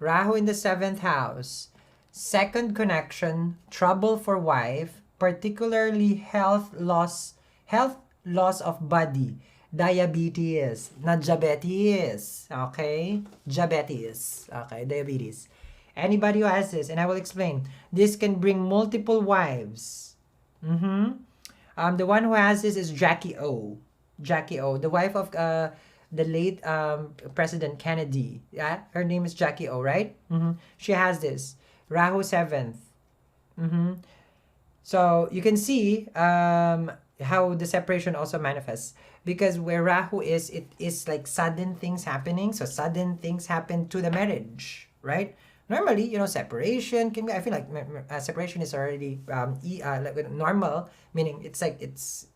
Rahu in the 7th house. Second connection, trouble for wife, particularly health loss of body. Diabetes, not diabetes. Okay? Diabetes. Okay, diabetes. Anybody who has this, and I will explain, this can bring multiple wives. The one who has this is Jackie O. Jackie O, the wife of the late President Kennedy. Yeah, her name is Jackie O, right? She has this. Rahu 7th. So you can see how the separation also manifests. Because where Rahu is, it is like sudden things happening. So sudden things happen to the marriage, right? Normally, separation can be, I feel like separation is already like normal, meaning it's like, it's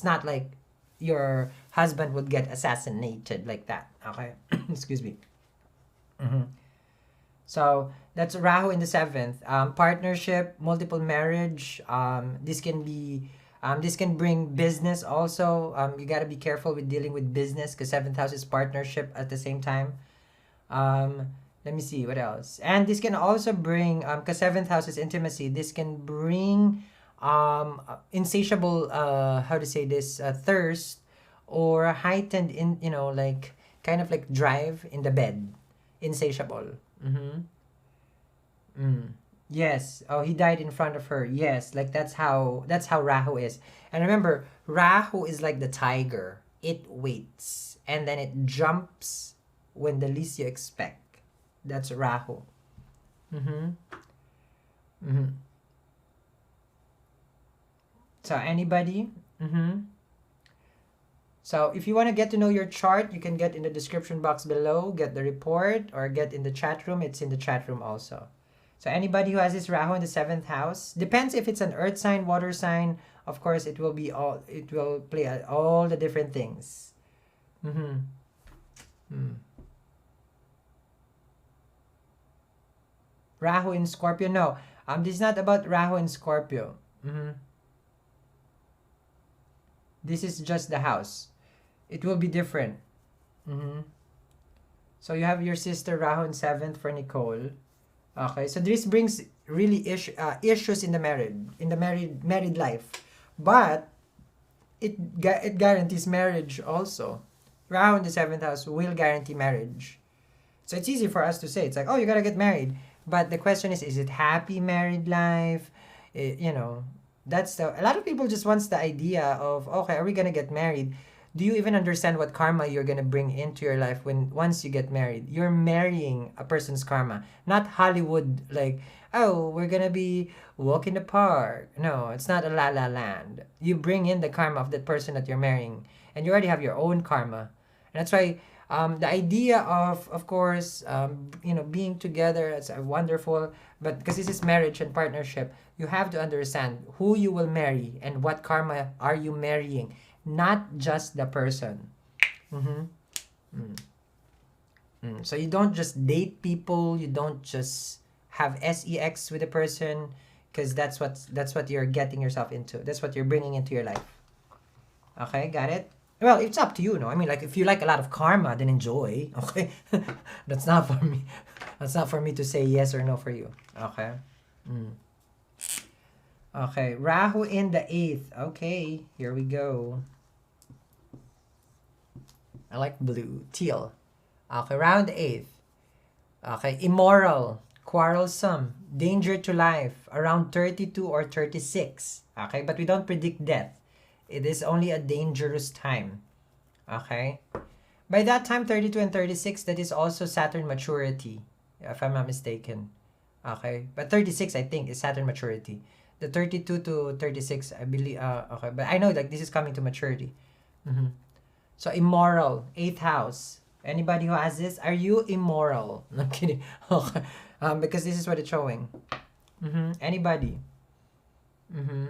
not like your husband would get assassinated like that, okay? Excuse me. So that's Rahu in the 7th. Partnership, multiple marriage, this can bring business also. You gotta be careful with dealing with business because 7th house is partnership at the same time. Let me see what else. And this can also bring, because 7th house is intimacy, this can bring insatiable, thirst or heightened like kind of like drive in the bed. Insatiable. Yes. Oh, he died in front of her. Yes, like that's how Rahu is. And remember, Rahu is like the tiger. It waits and then it jumps when the least you expect. That's Rahu. Mm-hmm. Mm-hmm. So anybody? Mm-hmm. So if you want to get to know your chart, you can get in the description box below, get the report, or get in the chat room. It's in the chat room also. So anybody who has this Rahu in the 7th house, depends if it's an earth sign, water sign, of course it will be all, it will play all the different things. Mm-hmm. Mm. Rahu in Scorpio, no. This is not about Rahu in Scorpio. Mm-hmm. This is just the house. It will be different. Mm-hmm. So you have your sister Rahu in 7th for Nicole. Okay, so this brings really issues in the married life, but it guarantees marriage also. Rahu in the 7th house will guarantee marriage. So it's easy for us to say, it's like, oh, you gotta get married, but the question is it happy married life? You know, that's a lot of people just wants the idea of, okay, are we gonna get married? Do you even understand what karma you're gonna bring into your life once you get married? You're marrying a person's karma, not Hollywood, like, oh, we're gonna be walk in the park. No, it's not a la la land. You bring in the karma of the person that you're marrying, and you already have your own karma. And that's why the idea of course, you know, being together, it's wonderful, but because this is marriage and partnership, you have to understand who you will marry and what karma are you marrying, not just the person. Mm-hmm. Mm. Mm. So you don't just date people, you don't just have sex with a person, because that's what you're getting yourself into. That's what you're bringing into your life. Okay, got it? Well, it's up to you, no? I mean, like, if you like a lot of karma, then enjoy, okay? That's not for me. That's not for me to say yes or no for you, okay? Mm. Okay, Rahu in the 8th. Okay, here we go. I like blue. Teal. Okay, round 8th. Okay, immoral, quarrelsome, danger to life, around 32 or 36. Okay, but we don't predict death. It is only a dangerous time. Okay? By that time, 32 and 36, that is also Saturn maturity, if I'm not mistaken. Okay? But 36, I think, is Saturn maturity. The 32 to 36, I believe, okay. But I know, like, this is coming to maturity. Mm-hmm. So, immoral, 8th house. Anybody who has this, are you immoral? No, I'm kidding. Okay. Because this is what it's showing. Mm-hmm. Anybody? Mm-hmm.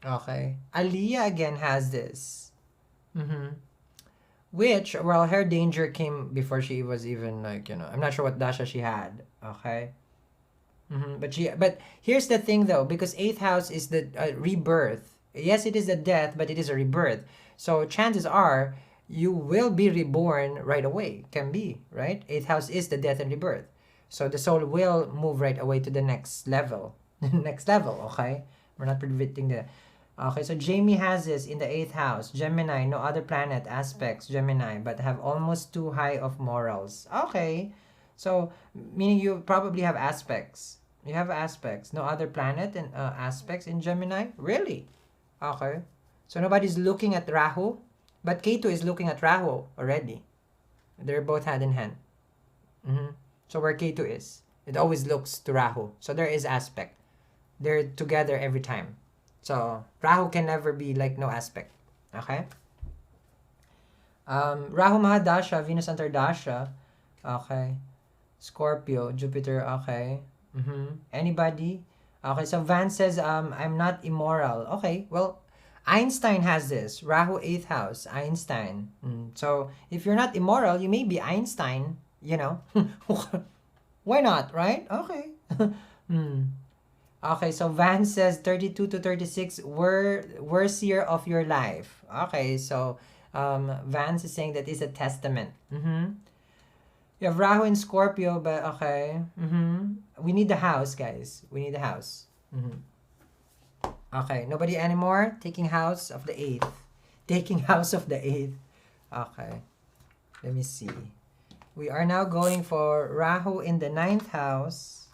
Okay. Aliyah again has this. Mm-hmm. Which, well, her danger came before she was even, like, you know, I'm not sure what dasha she had. Okay. Mm-hmm. But here's the thing though, because 8th house is the rebirth. Yes, it is a death, but it is a rebirth. So chances are you will be reborn right away. Can be, right? 8th house is the death and rebirth. So the soul will move right away to the next level. Next level, okay? We're not predicting the... Okay, so Jamie has this in the 8th house. Gemini, no other planet aspects Gemini, but have almost too high of morals. Okay. So, meaning you probably have aspects. You have aspects. No other planet and aspects in Gemini? Really? Okay. So, nobody's looking at Rahu, but Ketu is looking at Rahu already. They're both hand in hand. Mm-hmm. So, where Ketu is, it always looks to Rahu. So, there is aspect. They're together every time. So, Rahu can never be like no aspect. Okay? Rahu Mahadasha, Venus Antardasha. Okay. Scorpio, Jupiter, okay. Mm-hmm. Anybody? Okay, so Van says, I'm not immoral. Okay, well, Einstein has this. Rahu 8th house, Einstein. So, if you're not immoral, you may be Einstein, you know. Why not, right? Okay. Okay, so Van says 32 to 36, worst year of your life. Okay, so Vance is saying that is a testament. You have Rahu in Scorpio, but okay. We need the house, guys. We need the house. Okay, nobody anymore? Taking house of the 8th. Taking house of the 8th. Okay, let me see. We are now going for Rahu in the 9th house.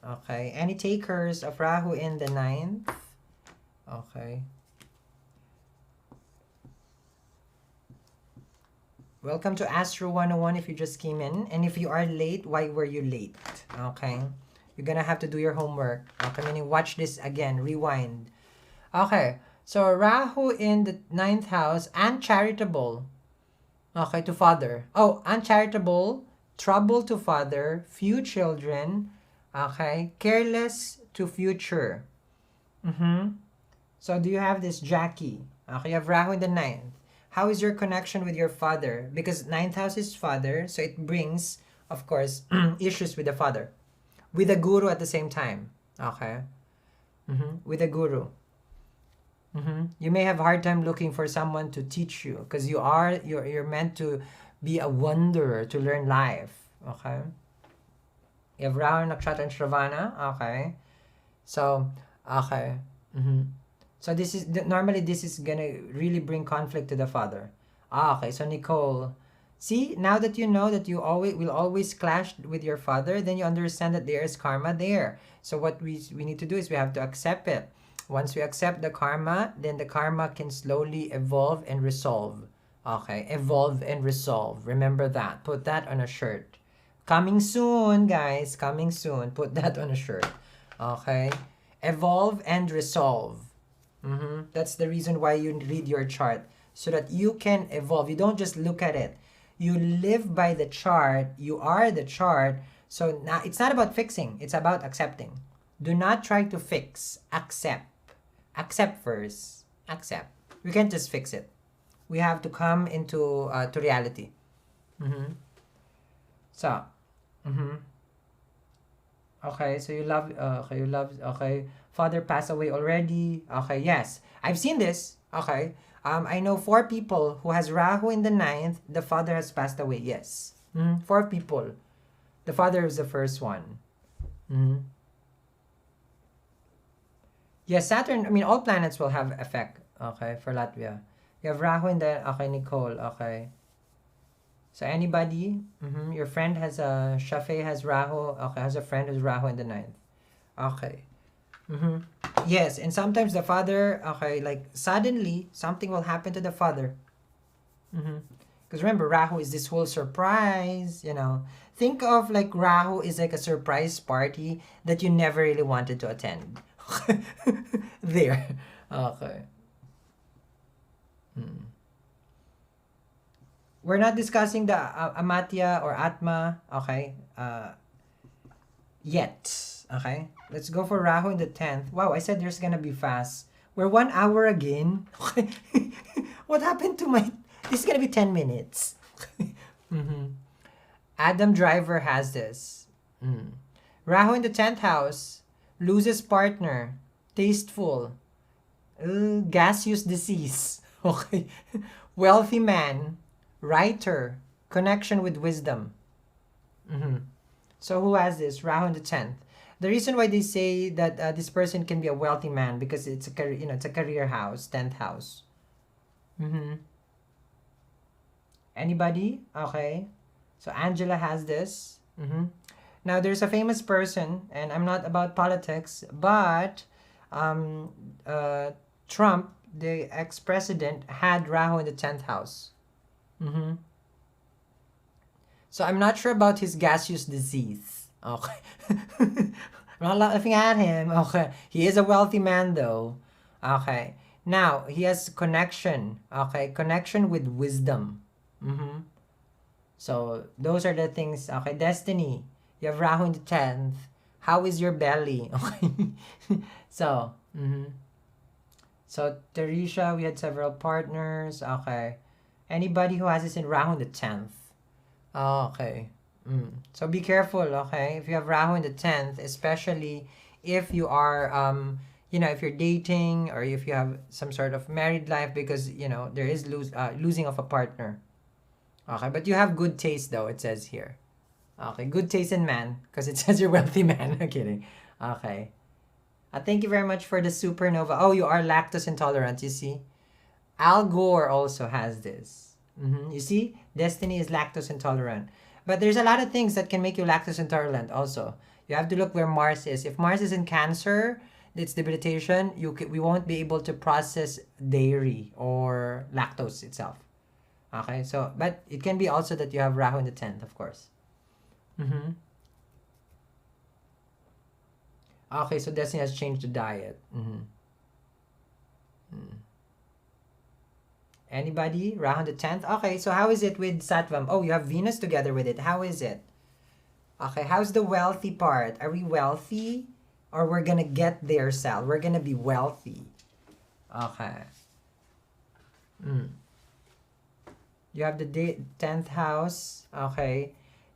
Okay, any takers of Rahu in the 9th? Okay. Welcome to Astro 101 if you just came in. And if you are late, why were you late? Okay. You're gonna have to do your homework. Okay, meaning watch this again, rewind. Okay, so Rahu in the 9th house, uncharitable. Okay, to father. Oh, uncharitable, trouble to father, few children. Okay, careless to future. So do you have this Jackie? Okay, you have Rahu in the 9th. How is your connection with your father? Because 9th house is father, so it brings, of course, issues with the father. With the guru at the same time. Okay? With the guru. You may have a hard time looking for someone to teach you because you're meant to be a wanderer, to learn life. Okay? You have Rahu, Nakshatra, and Shravana. Okay? So, okay. So normally this is gonna really bring conflict to the father. Okay, so Nicole, see, now that you know that you will always clash with your father, then you understand that there is karma there. So what we need to do is we have to accept it. Once we accept the karma, then the karma can slowly evolve and resolve. Okay, evolve and resolve. Remember that. Put that on a shirt. Coming soon, guys. Coming soon. Put that on a shirt. Okay, evolve and resolve. That's the reason why you read your chart, so that you can evolve. You don't just look at it. You live by the chart. You are the chart. So now it's not about fixing. It's about accepting. Do not try to fix. Accept. Accept first. Accept. We can't just fix it. We have to come into to reality. So, okay. So okay. Father passed away already. Okay, yes. I've seen this. Okay. I know 4 people who has Rahu in the 9th. The father has passed away. Yes. 4 people. The father is the first one. Yes, Saturn, I mean, all planets will have effect. Okay, for Latvia. You have Rahu in the, okay, Nicole. Okay. So anybody, your friend has Shafe has Rahu. Okay, has a friend who's Rahu in the 9th. Okay. Yes, and sometimes the father, okay, like suddenly something will happen to the father. Because remember, Rahu is this whole surprise, Think of like Rahu is like a surprise party that you never really wanted to attend. There. Okay. We're not discussing the Amatya or Atma, okay, yet. Okay, let's go for Rahu in the 10th. Wow, I said there's gonna be fast. We're 1 hour again. What happened to my... This is gonna be 10 minutes. Adam Driver has this. Rahu in the 10th house. Loses partner. Tasteful. Gaseous disease. Okay. Wealthy man. Writer. Connection with wisdom. So who has this? Rahu in the 10th. The reason why they say that this person can be a wealthy man because it's a career, it's a career house, 10th house. Anybody? Okay. So Angela has this. Now there's a famous person, and I'm not about politics, but Trump, the ex-president, had Rahu in the 10th house. So I'm not sure about his gaseous disease. Okay. I'm not laughing at him. Okay. He is a wealthy man though. Okay. Now, he has connection. Okay. Connection with wisdom. So, those are the things. Okay. Destiny. You have Rahu in the 10th. How is your belly? Okay. So, So, Teresha, we had several partners. Okay. Anybody who has this in Rahu in the 10th. Okay. So be careful, okay? If you have Rahu in the 10th, especially if you are, if you're dating or if you have some sort of married life, because, there is losing of a partner. Okay, but you have good taste though, it says here. Okay, good taste in man, because it says you're wealthy man. I'm kidding. Okay. Thank you very much for the supernova. Oh, you are lactose intolerant, you see? Al Gore also has this. You see? Destiny is lactose intolerant. But there's a lot of things that can make you lactose intolerant also. You have to look where Mars is. If Mars is in Cancer, it's debilitation. We won't be able to process dairy or lactose itself. Okay, so, but it can be also that you have Rahu in the 10th, of course. Mm-hmm. Okay, so Destiny has changed the diet. Mm-hmm. Mm. Anybody? Rahu in the 10th? Okay, so how is it with Sattvam? Oh, you have Venus together with it. How is it? Okay, how's the wealthy part? Are we wealthy? Or we're gonna get there, Sal? We're gonna be wealthy. Okay. Mm. You have the 10th house. Okay.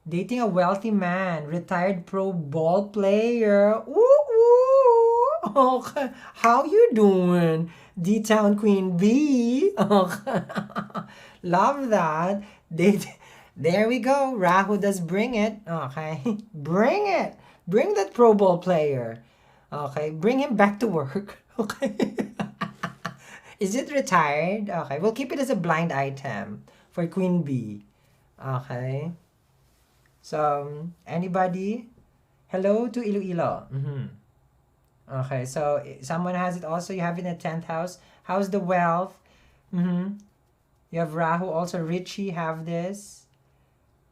Dating a wealthy man. Retired pro ball player. Woo woo! Okay. How you doing? D-Town Queen B. Okay. Love that. There we go. Rahu does bring it. Okay. Bring it. Bring that pro ball player. Okay. Bring him back to work. Okay. Is it retired? Okay. We'll keep it as a blind item for Queen B. Okay. So, anybody? Hello to Iloilo. Mm-hmm. Okay. So, someone has it also. You have it in the 10th house. How's the wealth? Mm-hmm. You have Rahu. Also, Richie have this.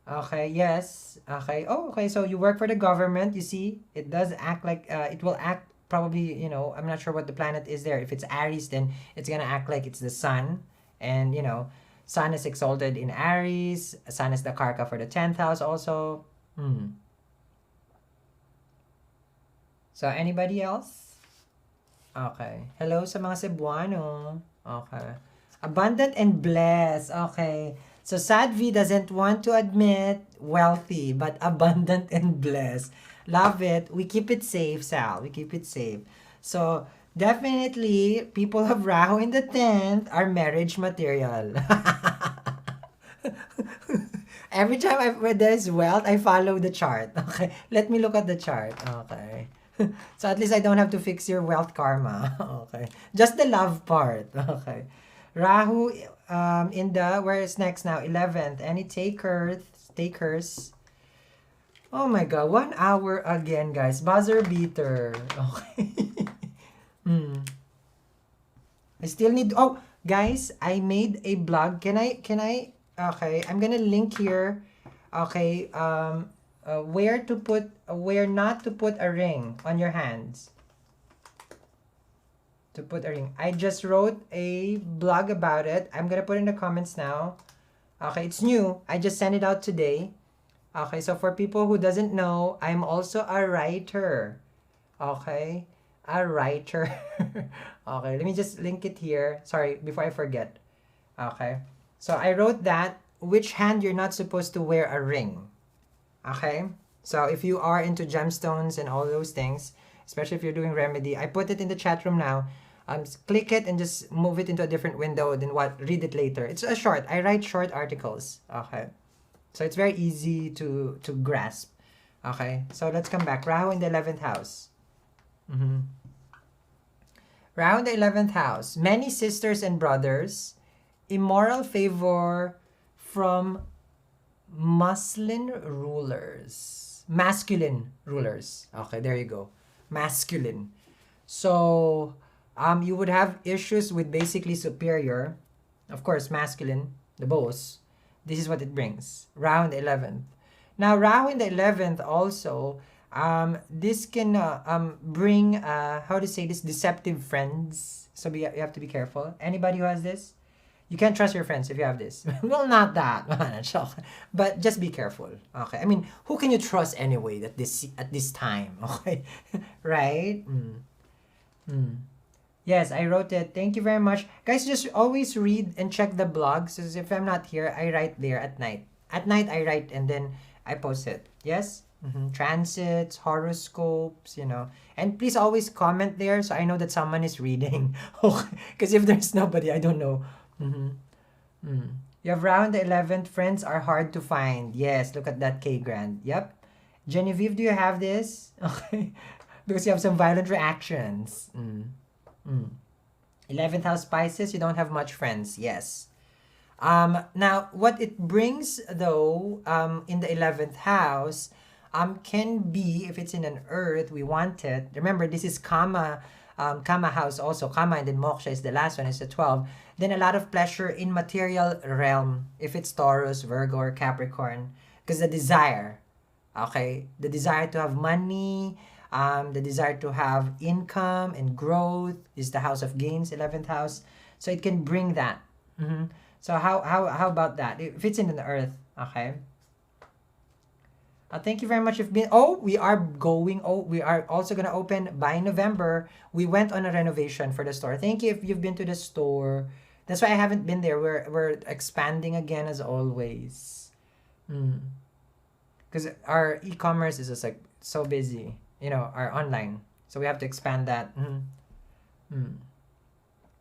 Okay, yes. Okay. Oh, okay. So you work for the government. You see, it does act like it will act probably. I'm not sure what the planet is there. If it's Aries, then it's gonna act like it's the sun, and sun is exalted in Aries. Sun is the karka for the 10th house also. Hmm. So anybody else? Okay. Hello sa mga Cebuano. Okay. Abundant and blessed. Okay. So Sadvi doesn't want to admit wealthy, but abundant and blessed. Love it. We keep it safe, Sal. We keep it safe. So definitely, people of Rahu in the 10th are marriage material. Every time where there's wealth, I follow the chart. Okay. Let me look at the chart. Okay. So at least I don't have to fix your wealth karma. Okay. Just the love part. Okay. Rahu in the, where is next now? 11th. Any takers? Oh my god, 1 hour again, guys. Buzzer beater. Okay. I still need, oh, guys, I made a blog. Can I, okay, I'm gonna link here. Okay, where not to put a ring on your hands. To put a ring. I just wrote a blog about it. I'm gonna put in the comments now. Okay, it's new. I just sent it out today. Okay, so for people who doesn't know, I'm also a writer. Okay, a writer. Okay, let me just link it here. Sorry, before I forget. Okay, so I wrote that which hand you're not supposed to wear a ring. Okay, so if you are into gemstones and all those things, especially if you're doing remedy, I put it in the chat room now. Click it and just move it into a different window, then read it later. It's a short. I write short articles. Okay. So it's very easy to grasp. Okay. So let's come back. Rahu in the 11th house. Rahu in the 11th house. Many sisters and brothers. Immoral favor from masculine rulers. Okay, there you go. Masculine. So you would have issues with basically superior. Of course, masculine, the boss. This is what it brings. Rahu in the 11th. Now, Rahu in the 11th also, this can bring, how to say this, deceptive friends. So you have to be careful. Anybody who has this? You can't trust your friends if you have this. Well, not that. But just be careful. Okay. I mean, who can you trust anyway at this time? Okay. Right? Yes, I wrote it. Thank you very much. Guys, just always read and check the blogs. So if I'm not here, I write there at night. At night, I write and then I post it. Yes? Transits, horoscopes, And please always comment there so I know that someone is reading. Okay. Because if there's nobody, I don't know. You have Rahu in the 11th. Friends are hard to find. Yes, look at that K Grand. Yep. Genevieve, do you have this? Okay. Because you have some violent reactions. 11th house Pisces, you don't have much friends. Yes. Now, what it brings though, in the 11th house, can be, if it's in an earth, we want it. Remember, this is Kama Kama house also, Kama, and then Moksha is the last one, is the 12. Then a lot of pleasure in material realm, if it's Taurus, Virgo, or Capricorn. Because the desire, okay? The desire to have money, the desire to have income and growth is the house of gains, 11th house. So it can bring that. So how about that? It fits in the earth, okay? Thank you very much. We are also gonna open by November. We went on a renovation for the store. Thank you if you've been to the store. That's why I haven't been there. We're expanding again as always. Because our e-commerce is just like so busy. Our online. So we have to expand that.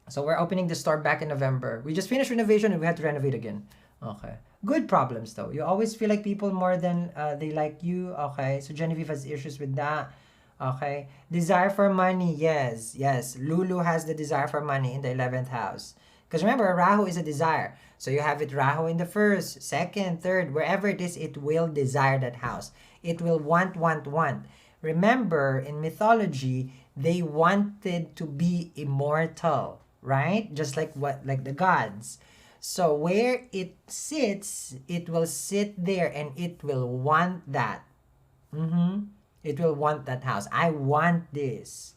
So we're opening the store back in November. We just finished renovation and we had to renovate again. Okay. Good problems though. You always feel like people more than they like you. Okay. So Genevieve has issues with that. Okay. Desire for money. Yes. Lulu has the desire for money in the 11th house. Because remember, Rahu is a desire. So you have it Rahu in the 1st, 2nd, 3rd, wherever it is, it will desire that house. It will want. Remember, in mythology, they wanted to be immortal, right? Just like the gods. So where it sits, it will sit there and it will want that. It will want that house. I want this.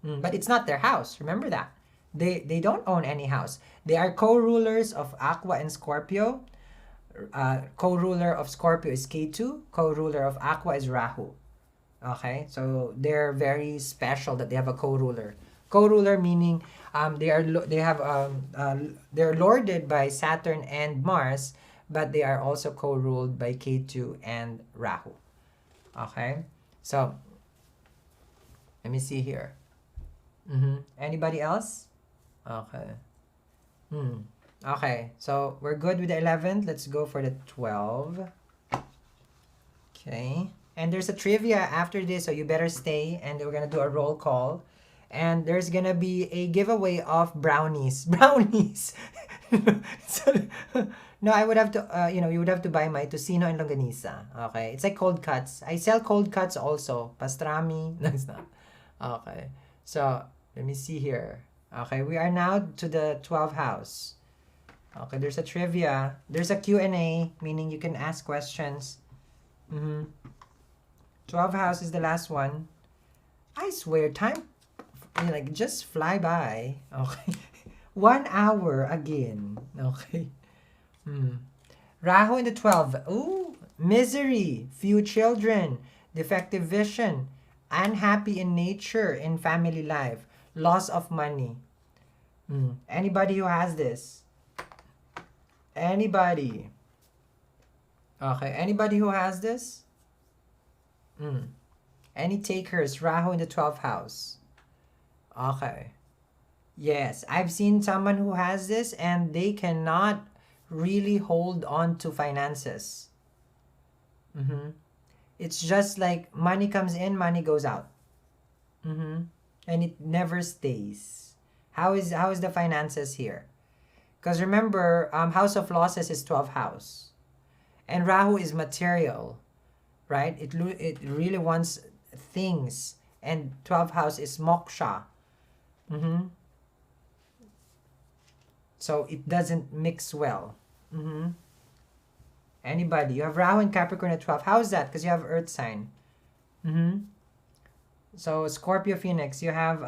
But it's not their house. Remember that. They don't own any house. They are co-rulers of Aqua and Scorpio. Co-ruler of Scorpio is Ketu. Co-ruler of Aqua is Rahu. Okay, so they're very special that they have a co-ruler. Co-ruler meaning they're lorded by Saturn and Mars, but they are also co-ruled by Ketu and Rahu. Okay, so let me see here. Anybody else? Okay. Okay, so we're good with the 11th. Let's go for the 12. Okay. And there's a trivia after this, so you better stay, and we're gonna do a roll call. And there's gonna be a giveaway of brownies. Brownies! No, I would have to, you would have to buy my tocino and longanisa. Okay? It's like cold cuts. I sell cold cuts also. Pastrami. No, it's not. Okay. So, let me see here. Okay, we are now to the 12th house. Okay, there's a trivia. There's a Q&A, meaning you can ask questions. 12th house is the last one. I swear, time just fly by. Okay. 1 hour again. Okay. Rahu in the 12th. Ooh, misery, few children, defective vision, unhappy in nature, in family life, loss of money. Anybody who has this? Anybody? Okay, anybody who has this? Any takers? Rahu in the 12th house. Okay. Yes, I've seen someone who has this and they cannot really hold on to finances. It's just like money comes in, money goes out. And it never stays. How is the finances here? Because remember, house of losses is 12th house. And Rahu is material, right? It really wants things. And 12th house is moksha. So it doesn't mix well. Anybody? You have Rahu and Capricorn at 12. How is that? Because you have Earth sign. So Scorpio Phoenix, you have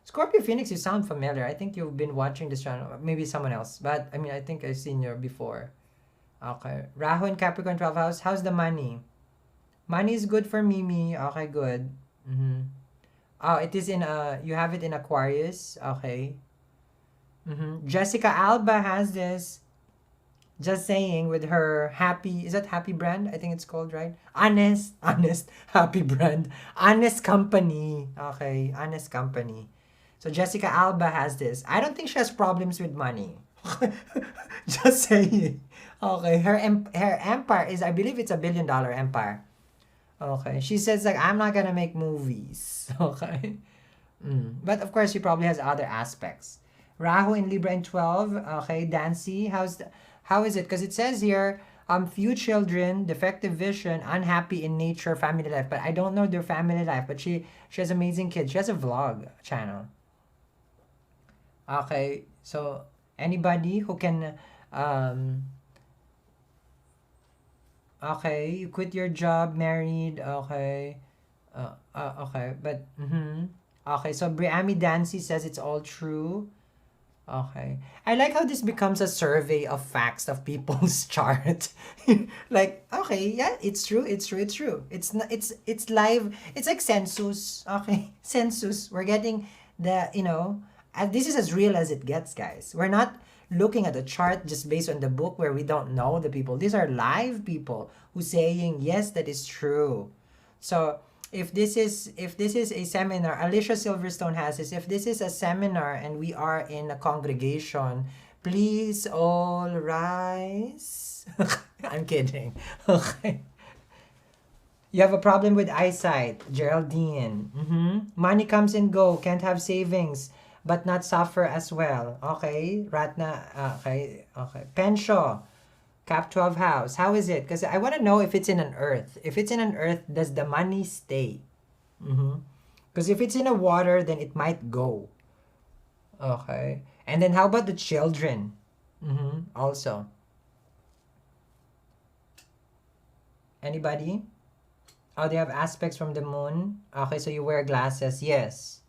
Scorpio Phoenix. You sound familiar. I think you've been watching this channel. Maybe someone else, but I mean, I think I've seen you before. Okay, Rahu and Capricorn 12th house. How's the money? Money is good for Mimi. Okay, good. Oh, it is in you have it in Aquarius. Okay. Jessica Alba has this. Just saying, with her happy, is that Happy Brand? I think it's called, right? Honest, Happy Brand. Honest Company. Okay, Honest Company. So Jessica Alba has this. I don't think she has problems with money. Just saying. Okay, her empire is, I believe it's $1 billion empire. Okay, she says like, I'm not gonna make movies. Okay. But of course, she probably has other aspects. Rahu in Libra in 12. Okay, Dancy, how is it? Because it says here, Few children, defective vision, unhappy in nature, family life. But I don't know their family life. But she has amazing kids. She has a vlog channel. Okay, so anybody who can, um, okay, you quit your job, married, okay, okay, but, okay, so Briami Dancy says it's all true. Okay. I like how this becomes a survey of facts of people's chart. Like, okay, yeah, it's true, it's true, it's true. It's not, it's live. It's like census. Okay, census. We're getting this is as real as it gets, guys. We're not looking at the chart just based on the book where we don't know the people. These are live people who saying, yes, that is true. So if this is a seminar, Alicia Silverstone has this, if this is a seminar and we are in a congregation, please all rise. I'm kidding. Okay. You have a problem with eyesight, Geraldine. Money comes and go, can't have savings, but not suffer as well. Okay, Ratna, okay. Pensho, Cap 12 house. How is it? Because I want to know if it's in an earth. If it's in an earth, does the money stay? Because if it's in a water, then it might go. Okay. And then how about the children? Also. Anybody? Oh, they have aspects from the moon. Okay, so you wear glasses. Yes.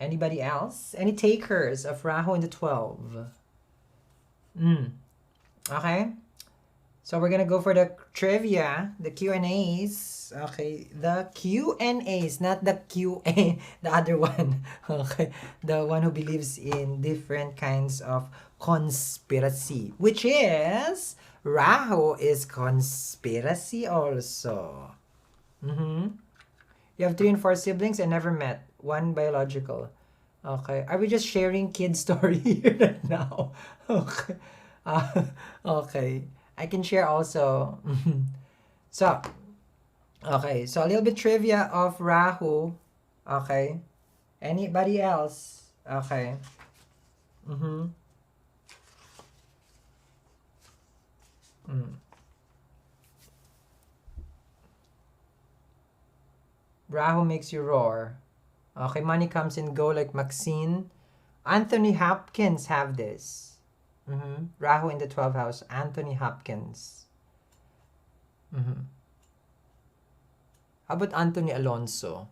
Anybody else? Any takers of Rahu in the 12? Okay. So we're gonna go for the trivia, the Q&As. Okay, the Q&As, not the QA, the other one. Okay, the one who believes in different kinds of conspiracy, which is Rahu is conspiracy also. You have 3 and 4 siblings and never met. One biological. Okay. Are we just sharing kid story here right now? Okay. Okay. I can share also. So, okay. So a little bit trivia of Rahu. Okay. Anybody else? Okay. Rahu makes you roar. Okay, money comes and go like Maxine. Anthony Hopkins have this. Rahu in the 12th house. Anthony Hopkins. How about Anthony Alonso?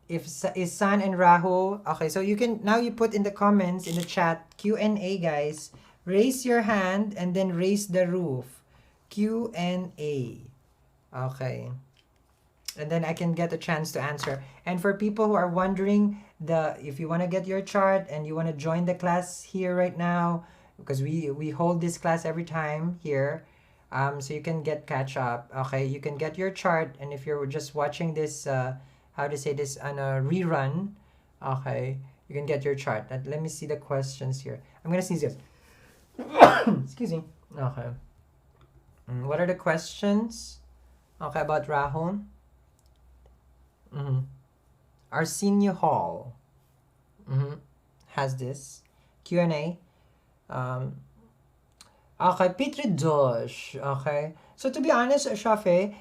If is Sun and Rahu. Okay, so you can now you put in the comments in the chat Q&A, guys. Raise your hand and then raise the roof. Q&A. Okay. And then I can get a chance to answer. And for people who are wondering, if you want to get your chart and you want to join the class here right now, because we hold this class every time here, so you can catch up. Okay, you can get your chart, and if you're just watching this, how to say this on a rerun, okay, you can get your chart. Let me see the questions here. I'm gonna sneeze this. Excuse me. Okay. What are the questions? Okay, about Rahu. Arsenio Hall has this Q&A. Okay, Petri Dosh. Okay, so to be honest, Shafe,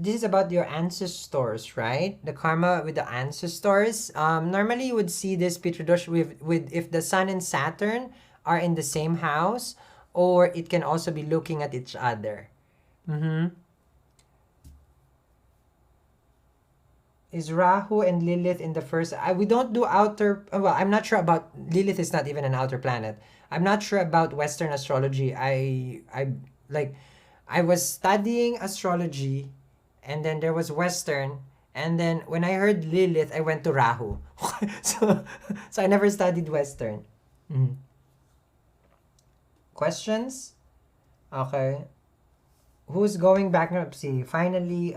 this is about your ancestors, right? The karma with the ancestors. Normally you would see this Petri Dosh with if the Sun and Saturn are in the same house, or it can also be looking at each other. Is Rahu and Lilith in the first? We don't do outer. Well, I'm not sure about Lilith. Is not even an outer planet. I'm not sure about Western astrology. I was studying astrology, and then there was Western, and then when I heard Lilith, I went to Rahu. so I never studied Western. Questions? Okay. Who's going bankruptcy? Finally,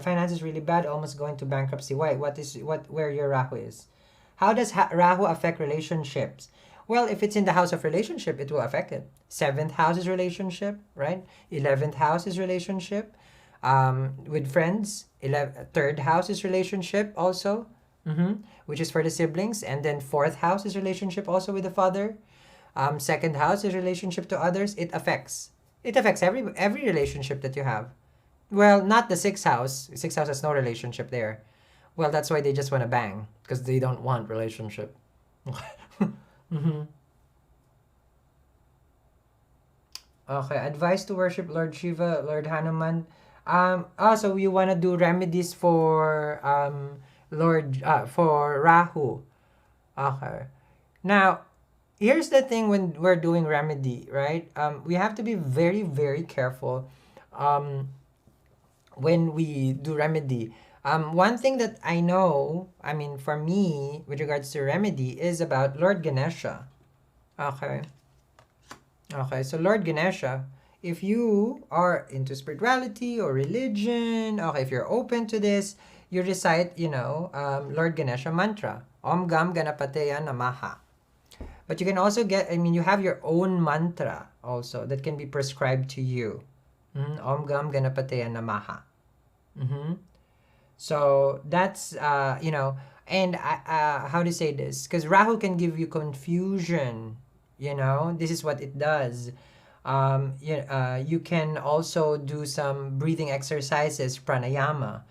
finance is really bad, almost going to bankruptcy. Why? Where your Rahu is? How does Rahu affect relationships? Well, if it's in the house of relationship, it will affect it. 7th house is relationship, right? 11th house is relationship. With friends, third house is relationship also, which is for the siblings. And then fourth house is relationship also with the father. Second house is relationship to others. It affects every relationship that you have. Well, not the sixth house. Sixth house has no relationship there. Well, that's why they just want to bang because they don't want relationship. Mm-hmm. Okay, advice to worship Lord Shiva, Lord Hanuman. Also, you wanna do remedies for for Rahu. Okay. Now, here's the thing when we're doing remedy, right? We have to be very, very careful when we do remedy. One thing that I know, I mean, for me, with regards to remedy, is about Lord Ganesha. Okay. Okay, so Lord Ganesha, if you are into spirituality or religion, okay, if you're open to this, you recite, Lord Ganesha mantra, Om Gam Ganapateya Namaha. But you can also you have your own mantra also that can be prescribed to you. Om Gam Ganapateya Namaha. So that's, and how to say this? Because Rahu can give you confusion. This is what it does. You can also do some breathing exercises, pranayama.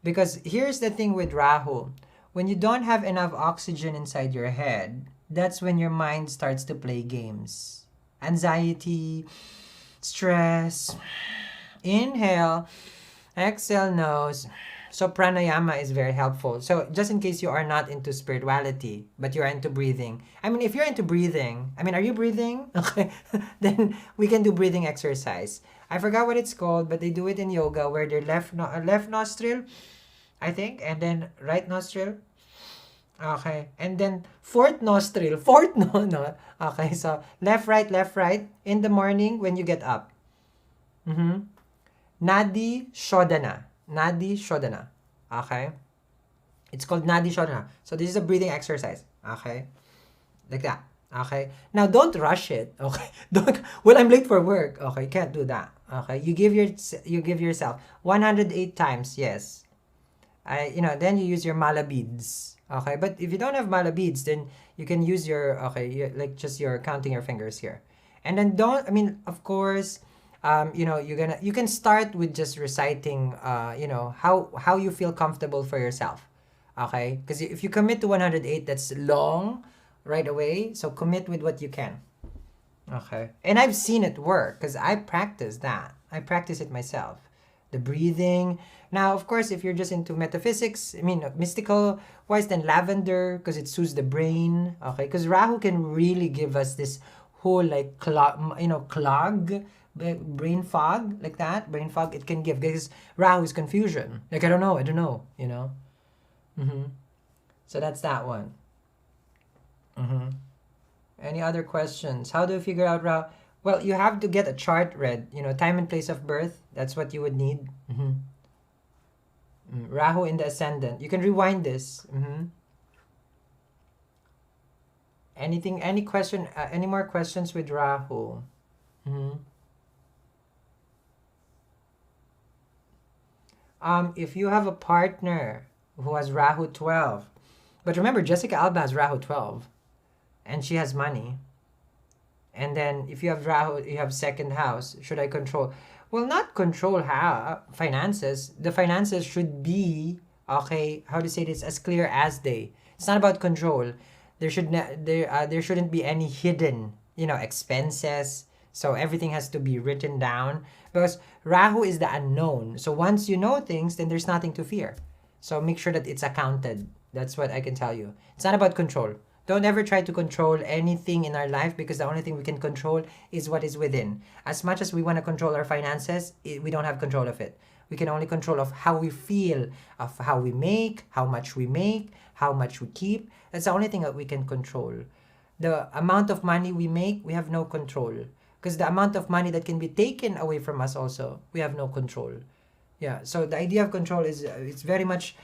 Because here's the thing with Rahu. When you don't have enough oxygen inside your head, that's when your mind starts to play games. Anxiety, stress, inhale, exhale, nose. So pranayama is very helpful. So just in case you are not into spirituality, but you're into breathing. If you're into breathing, are you breathing? Okay. Then we can do breathing exercise. I forgot what it's called, but they do it in yoga where their left nostril, I think, and then right nostril. Okay. And then fourth nostril. Fourth, no. Okay. So left, right in the morning when you get up. Nadi Shodhana. Nadi Shodhana. Okay? It's called Nadi Shodhana. So this is a breathing exercise. Okay? Like that. Okay? Now don't rush it. Okay? Don't, well, I'm late for work. Okay? Can't do that. Okay? You give yourself 108 times. Yes. Then you use your mala beads. Okay? But if you don't have mala beads, then you can use your, like just your counting your fingers here. And then of course, you can start with just reciting, how you feel comfortable for yourself. Okay? Because if you commit to 108, that's long right away. So commit with what you can. Okay? And I've seen it work because I practice that. I practice it myself. The breathing. Now, of course, if you're just into metaphysics, mystical wise, then lavender because it soothes the brain. Okay? Because Rahu can really give us this whole like clog, brain fog, like that. Brain fog it can give because Rahu is confusion. Like I don't know. So that's that one. Any other questions? How do you figure out Rahu? Well, you have to get a chart read. Time and place of birth. That's what you would need. Rahu in the ascendant. You can rewind this. Any question? Any more questions with Rahu? If you have a partner who has Rahu 12, but remember Jessica Alba has Rahu 12, and she has money. And then if you have Rahu, you have second house. Should I control? Well, not control finances. The finances should be okay. How to say this? As clear as day. It's not about control. There shouldn't be any hidden expenses. So everything has to be written down because Rahu is the unknown. So once you know things, then there's nothing to fear. So make sure that it's accounted. That's what I can tell you. It's not about control. Don't ever try to control anything in our life because the only thing we can control is what is within. As much as we want to control our finances, we don't have control of it. We can only control of how we feel, of how we make, how much we keep. That's the only thing that we can control. The amount of money we make, we have no control. Because the amount of money that can be taken away from us also, we have no control. Yeah, so the idea of control is, it's very much,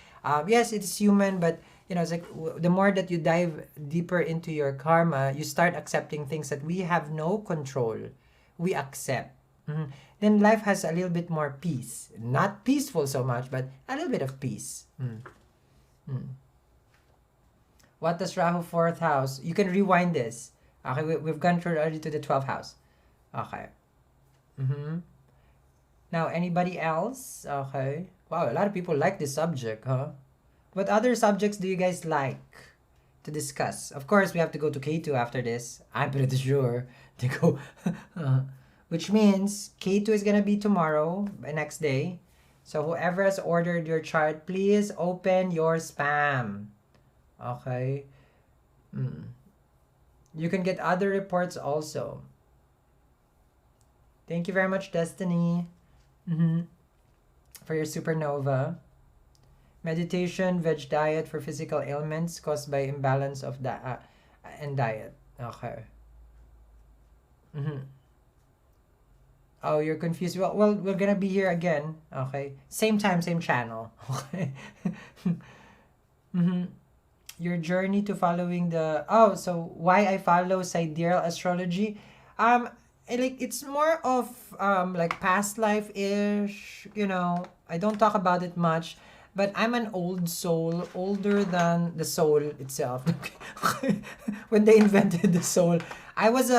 yes, it's human, but it's like the more that you dive deeper into your karma, you start accepting things that we have no control. We accept. Mhm. Then life has a little bit more peace. Not peaceful so much, but a little bit of peace. Mm. What does Rahu fourth house? You can rewind this. Okay, we've gone through already to the 12th house. Okay. Mm-hmm. Now, anybody else? Okay. Wow, a lot of people like this subject, huh? What other subjects do you guys like to discuss? Of course, we have to go to K2 after this. I'm pretty sure to go. uh, which means K2 is gonna be tomorrow, next day. So whoever has ordered your chart, please open your spam. Okay. Mm. You can get other reports also. Thank you very much, Destiny, for your supernova. Meditation, veg diet for physical ailments caused by imbalance of and diet. Okay. Oh, you're confused. Well, we're gonna be here again. Okay. Same time, same channel. Okay. Your journey to following the so why I follow sidereal astrology, like it's more of like past life ish, I don't talk about it much, but I'm an old soul, older than the soul itself. When they invented the soul, I was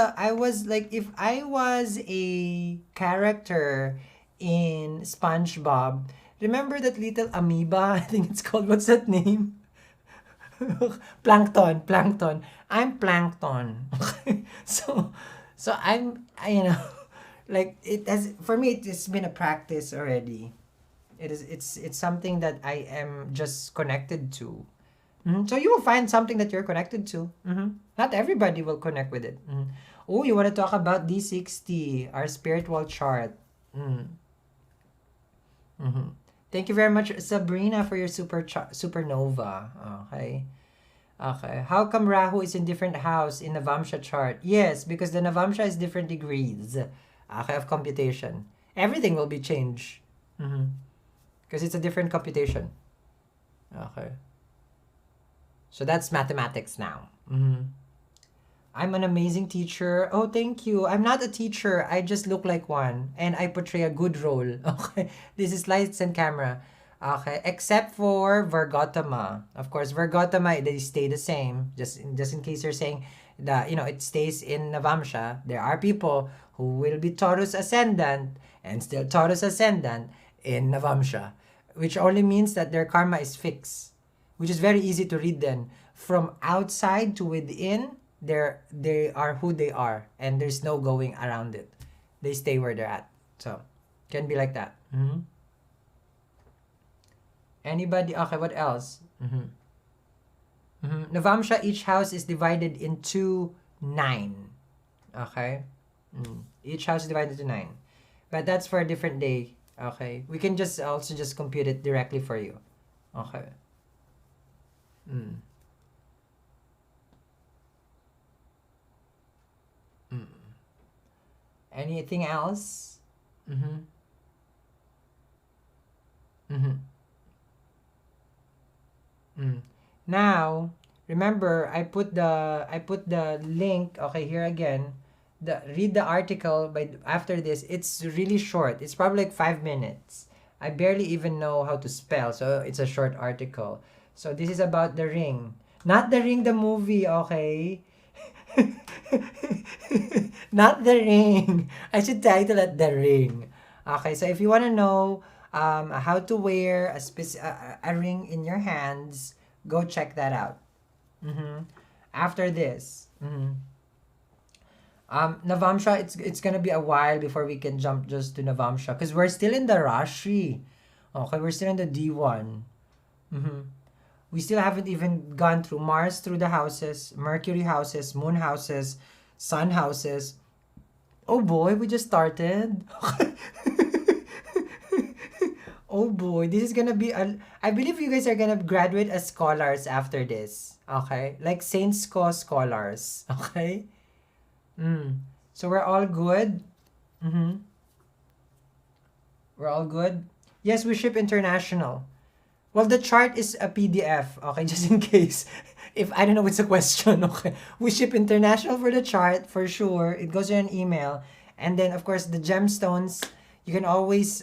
like, if I was a character in SpongeBob, remember that little amoeba? I think it's called, what's that name? Plankton. I'm plankton. so like it has, for me it has been a practice already. It's something that I am just connected to. So you will find something that you're connected to. Not everybody will connect with it. Oh, you want to talk about D60, our spiritual chart. Thank you very much, Sabrina, for your supernova. Okay. Okay. How come Rahu is in different house in Navamsha chart? Yes, because the Navamsha is different degrees. Okay, of computation. Everything will be changed. Because it's a different computation. Okay. So that's mathematics now. I'm an amazing teacher. Oh, thank you. I'm not a teacher. I just look like one. And I portray a good role. Okay. This is lights and camera. Okay. Except for Vargotama. Of course, Vargotama, they stay the same. Just in case you're saying that, it stays in Navamsha. There are people who will be Taurus ascendant and still Taurus ascendant in Navamsha. Which only means that their karma is fixed. Which is very easy to read then. From outside to within, they are who they are, and there's no going around it. They stay where they're at. So can be like that. Anybody? Okay, what else? Navamsha, each house is divided into 9. Okay. Each house is divided into 9, but that's for a different day. Okay, we can just also just compute it directly for you. Okay. Anything else? Now, remember, I put the link. Okay, here again. Read the article. By after this, it's really short. It's probably like 5 minutes. I barely even know how to spell, so it's a short article. So this is about The Ring, not The Ring the movie. Okay. Not The Ring. I should title it The Ring. Okay, so if you want to know how to wear a ring in your hands, go check that out. After this. Navamsha, it's gonna be a while before we can jump just to Navamsha because we're still in the Rashi. Okay, we're still in the D1. We still haven't even gone through Mars, through the houses, Mercury houses, Moon houses, Sun houses. Oh boy, we just started. Oh boy, this is gonna be I believe you guys are gonna graduate as scholars after this. Okay, like Saints Co scholars. Okay. So we're all good. We're all good. Yes, we ship international. Well, the chart is a PDF, okay, just in case. If I don't know what's the question, okay. We ship international for the chart, for sure. It goes in an email. And then, of course, the gemstones, you can always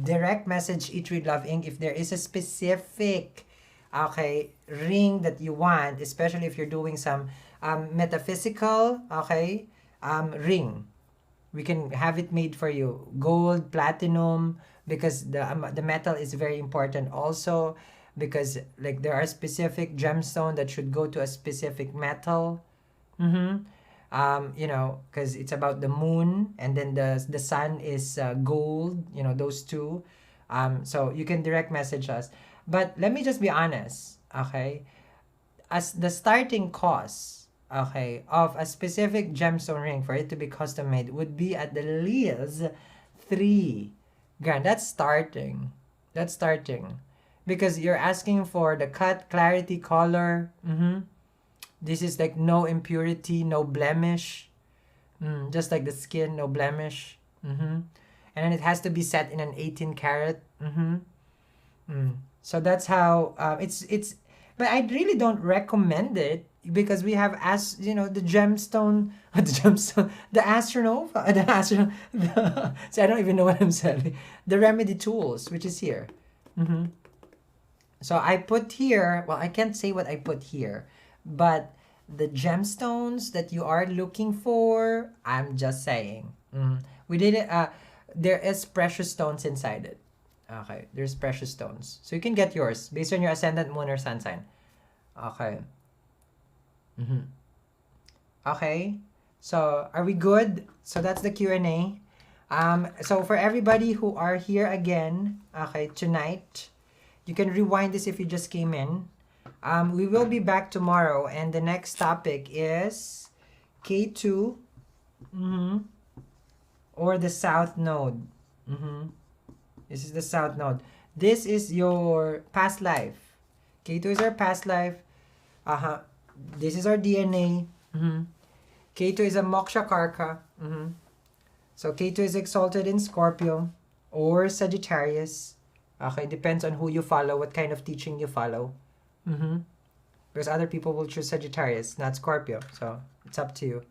direct message Eat Read Love Inc. if there is a specific, okay, ring that you want, especially if you're doing some metaphysical, okay, ring. We can have it made for you. Gold, platinum, because the metal is very important also, because like there are specific gemstone that should go to a specific metal. Mm-hmm. You know, because it's about the moon, and then the sun is gold, you know, those two. So you can direct message us. But let me just be honest, okay? As the starting cost, okay, of a specific gemstone ring for it to be custom made would be at the least 3 grand. That's starting. That's starting. Because you're asking for the cut, clarity, color. Mm-hmm. This is like no impurity, no blemish. Just like the skin, no blemish. Mm-hmm. And then it has to be set in an 18 karat. Mm-hmm. So that's how it's. But I really don't recommend it because we have, as you know, the gemstone, the gemstone, the astronova, the astro. So I don't even know what I'm saying. The remedy tools, which is here. Mm-hmm. So I put here. Well, I can't say what I put here, but the gemstones that you are looking for, I'm just saying. We did it. There is precious stones inside it. Okay, there's precious stones. So you can get yours based on your ascendant, moon, or sun sign. Okay. Okay. So are we good? So that's the Q&A. So for everybody who are here again, okay, tonight, you can rewind this if you just came in. We will be back tomorrow, and the next topic is K2, or the South Node. This is the South Node. This is your past life. K2 is our past life. This is our DNA. K2 is a Moksha Karka. So K2 is exalted in Scorpio or Sagittarius. Okay, depends on who you follow, what kind of teaching you follow. Because other people will choose Sagittarius, not Scorpio. So it's up to you.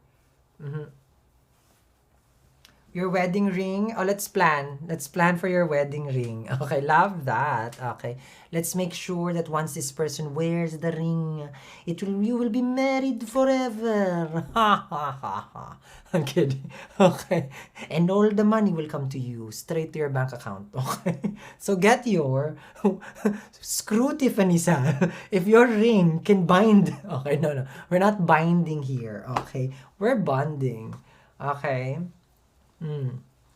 Your wedding ring. Oh, let's plan. Let's plan for your wedding ring. Okay, love that. Okay, let's make sure that once this person wears the ring, you will be married forever. Ha ha ha ha. I'm kidding. Okay, and all the money will come to you straight to your bank account. Okay, so get your screw Tiffany sa. If your ring can bind. Okay, no, we're not binding here. Okay, we're bonding. Okay.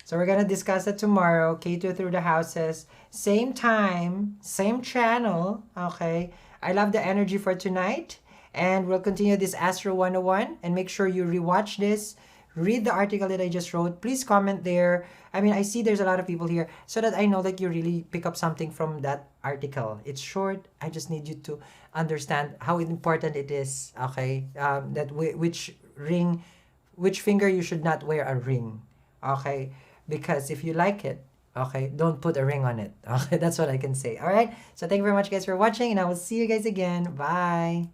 So we're gonna discuss it tomorrow. K2 through the houses, same time, same channel. Okay, I love the energy for tonight, and we'll continue this Astro 101. And make sure you rewatch this, read the article that I just wrote. Please comment there. I mean, I see there's a lot of people here, so that I know that you really pick up something from that article. It's short. I just need you to understand how important it is. Okay, which finger you should not wear a ring. Okay, because if you like it, okay, don't put a ring on it. Okay, that's what I can say. All right, so thank you very much, guys, for watching, and I will see you guys again. Bye.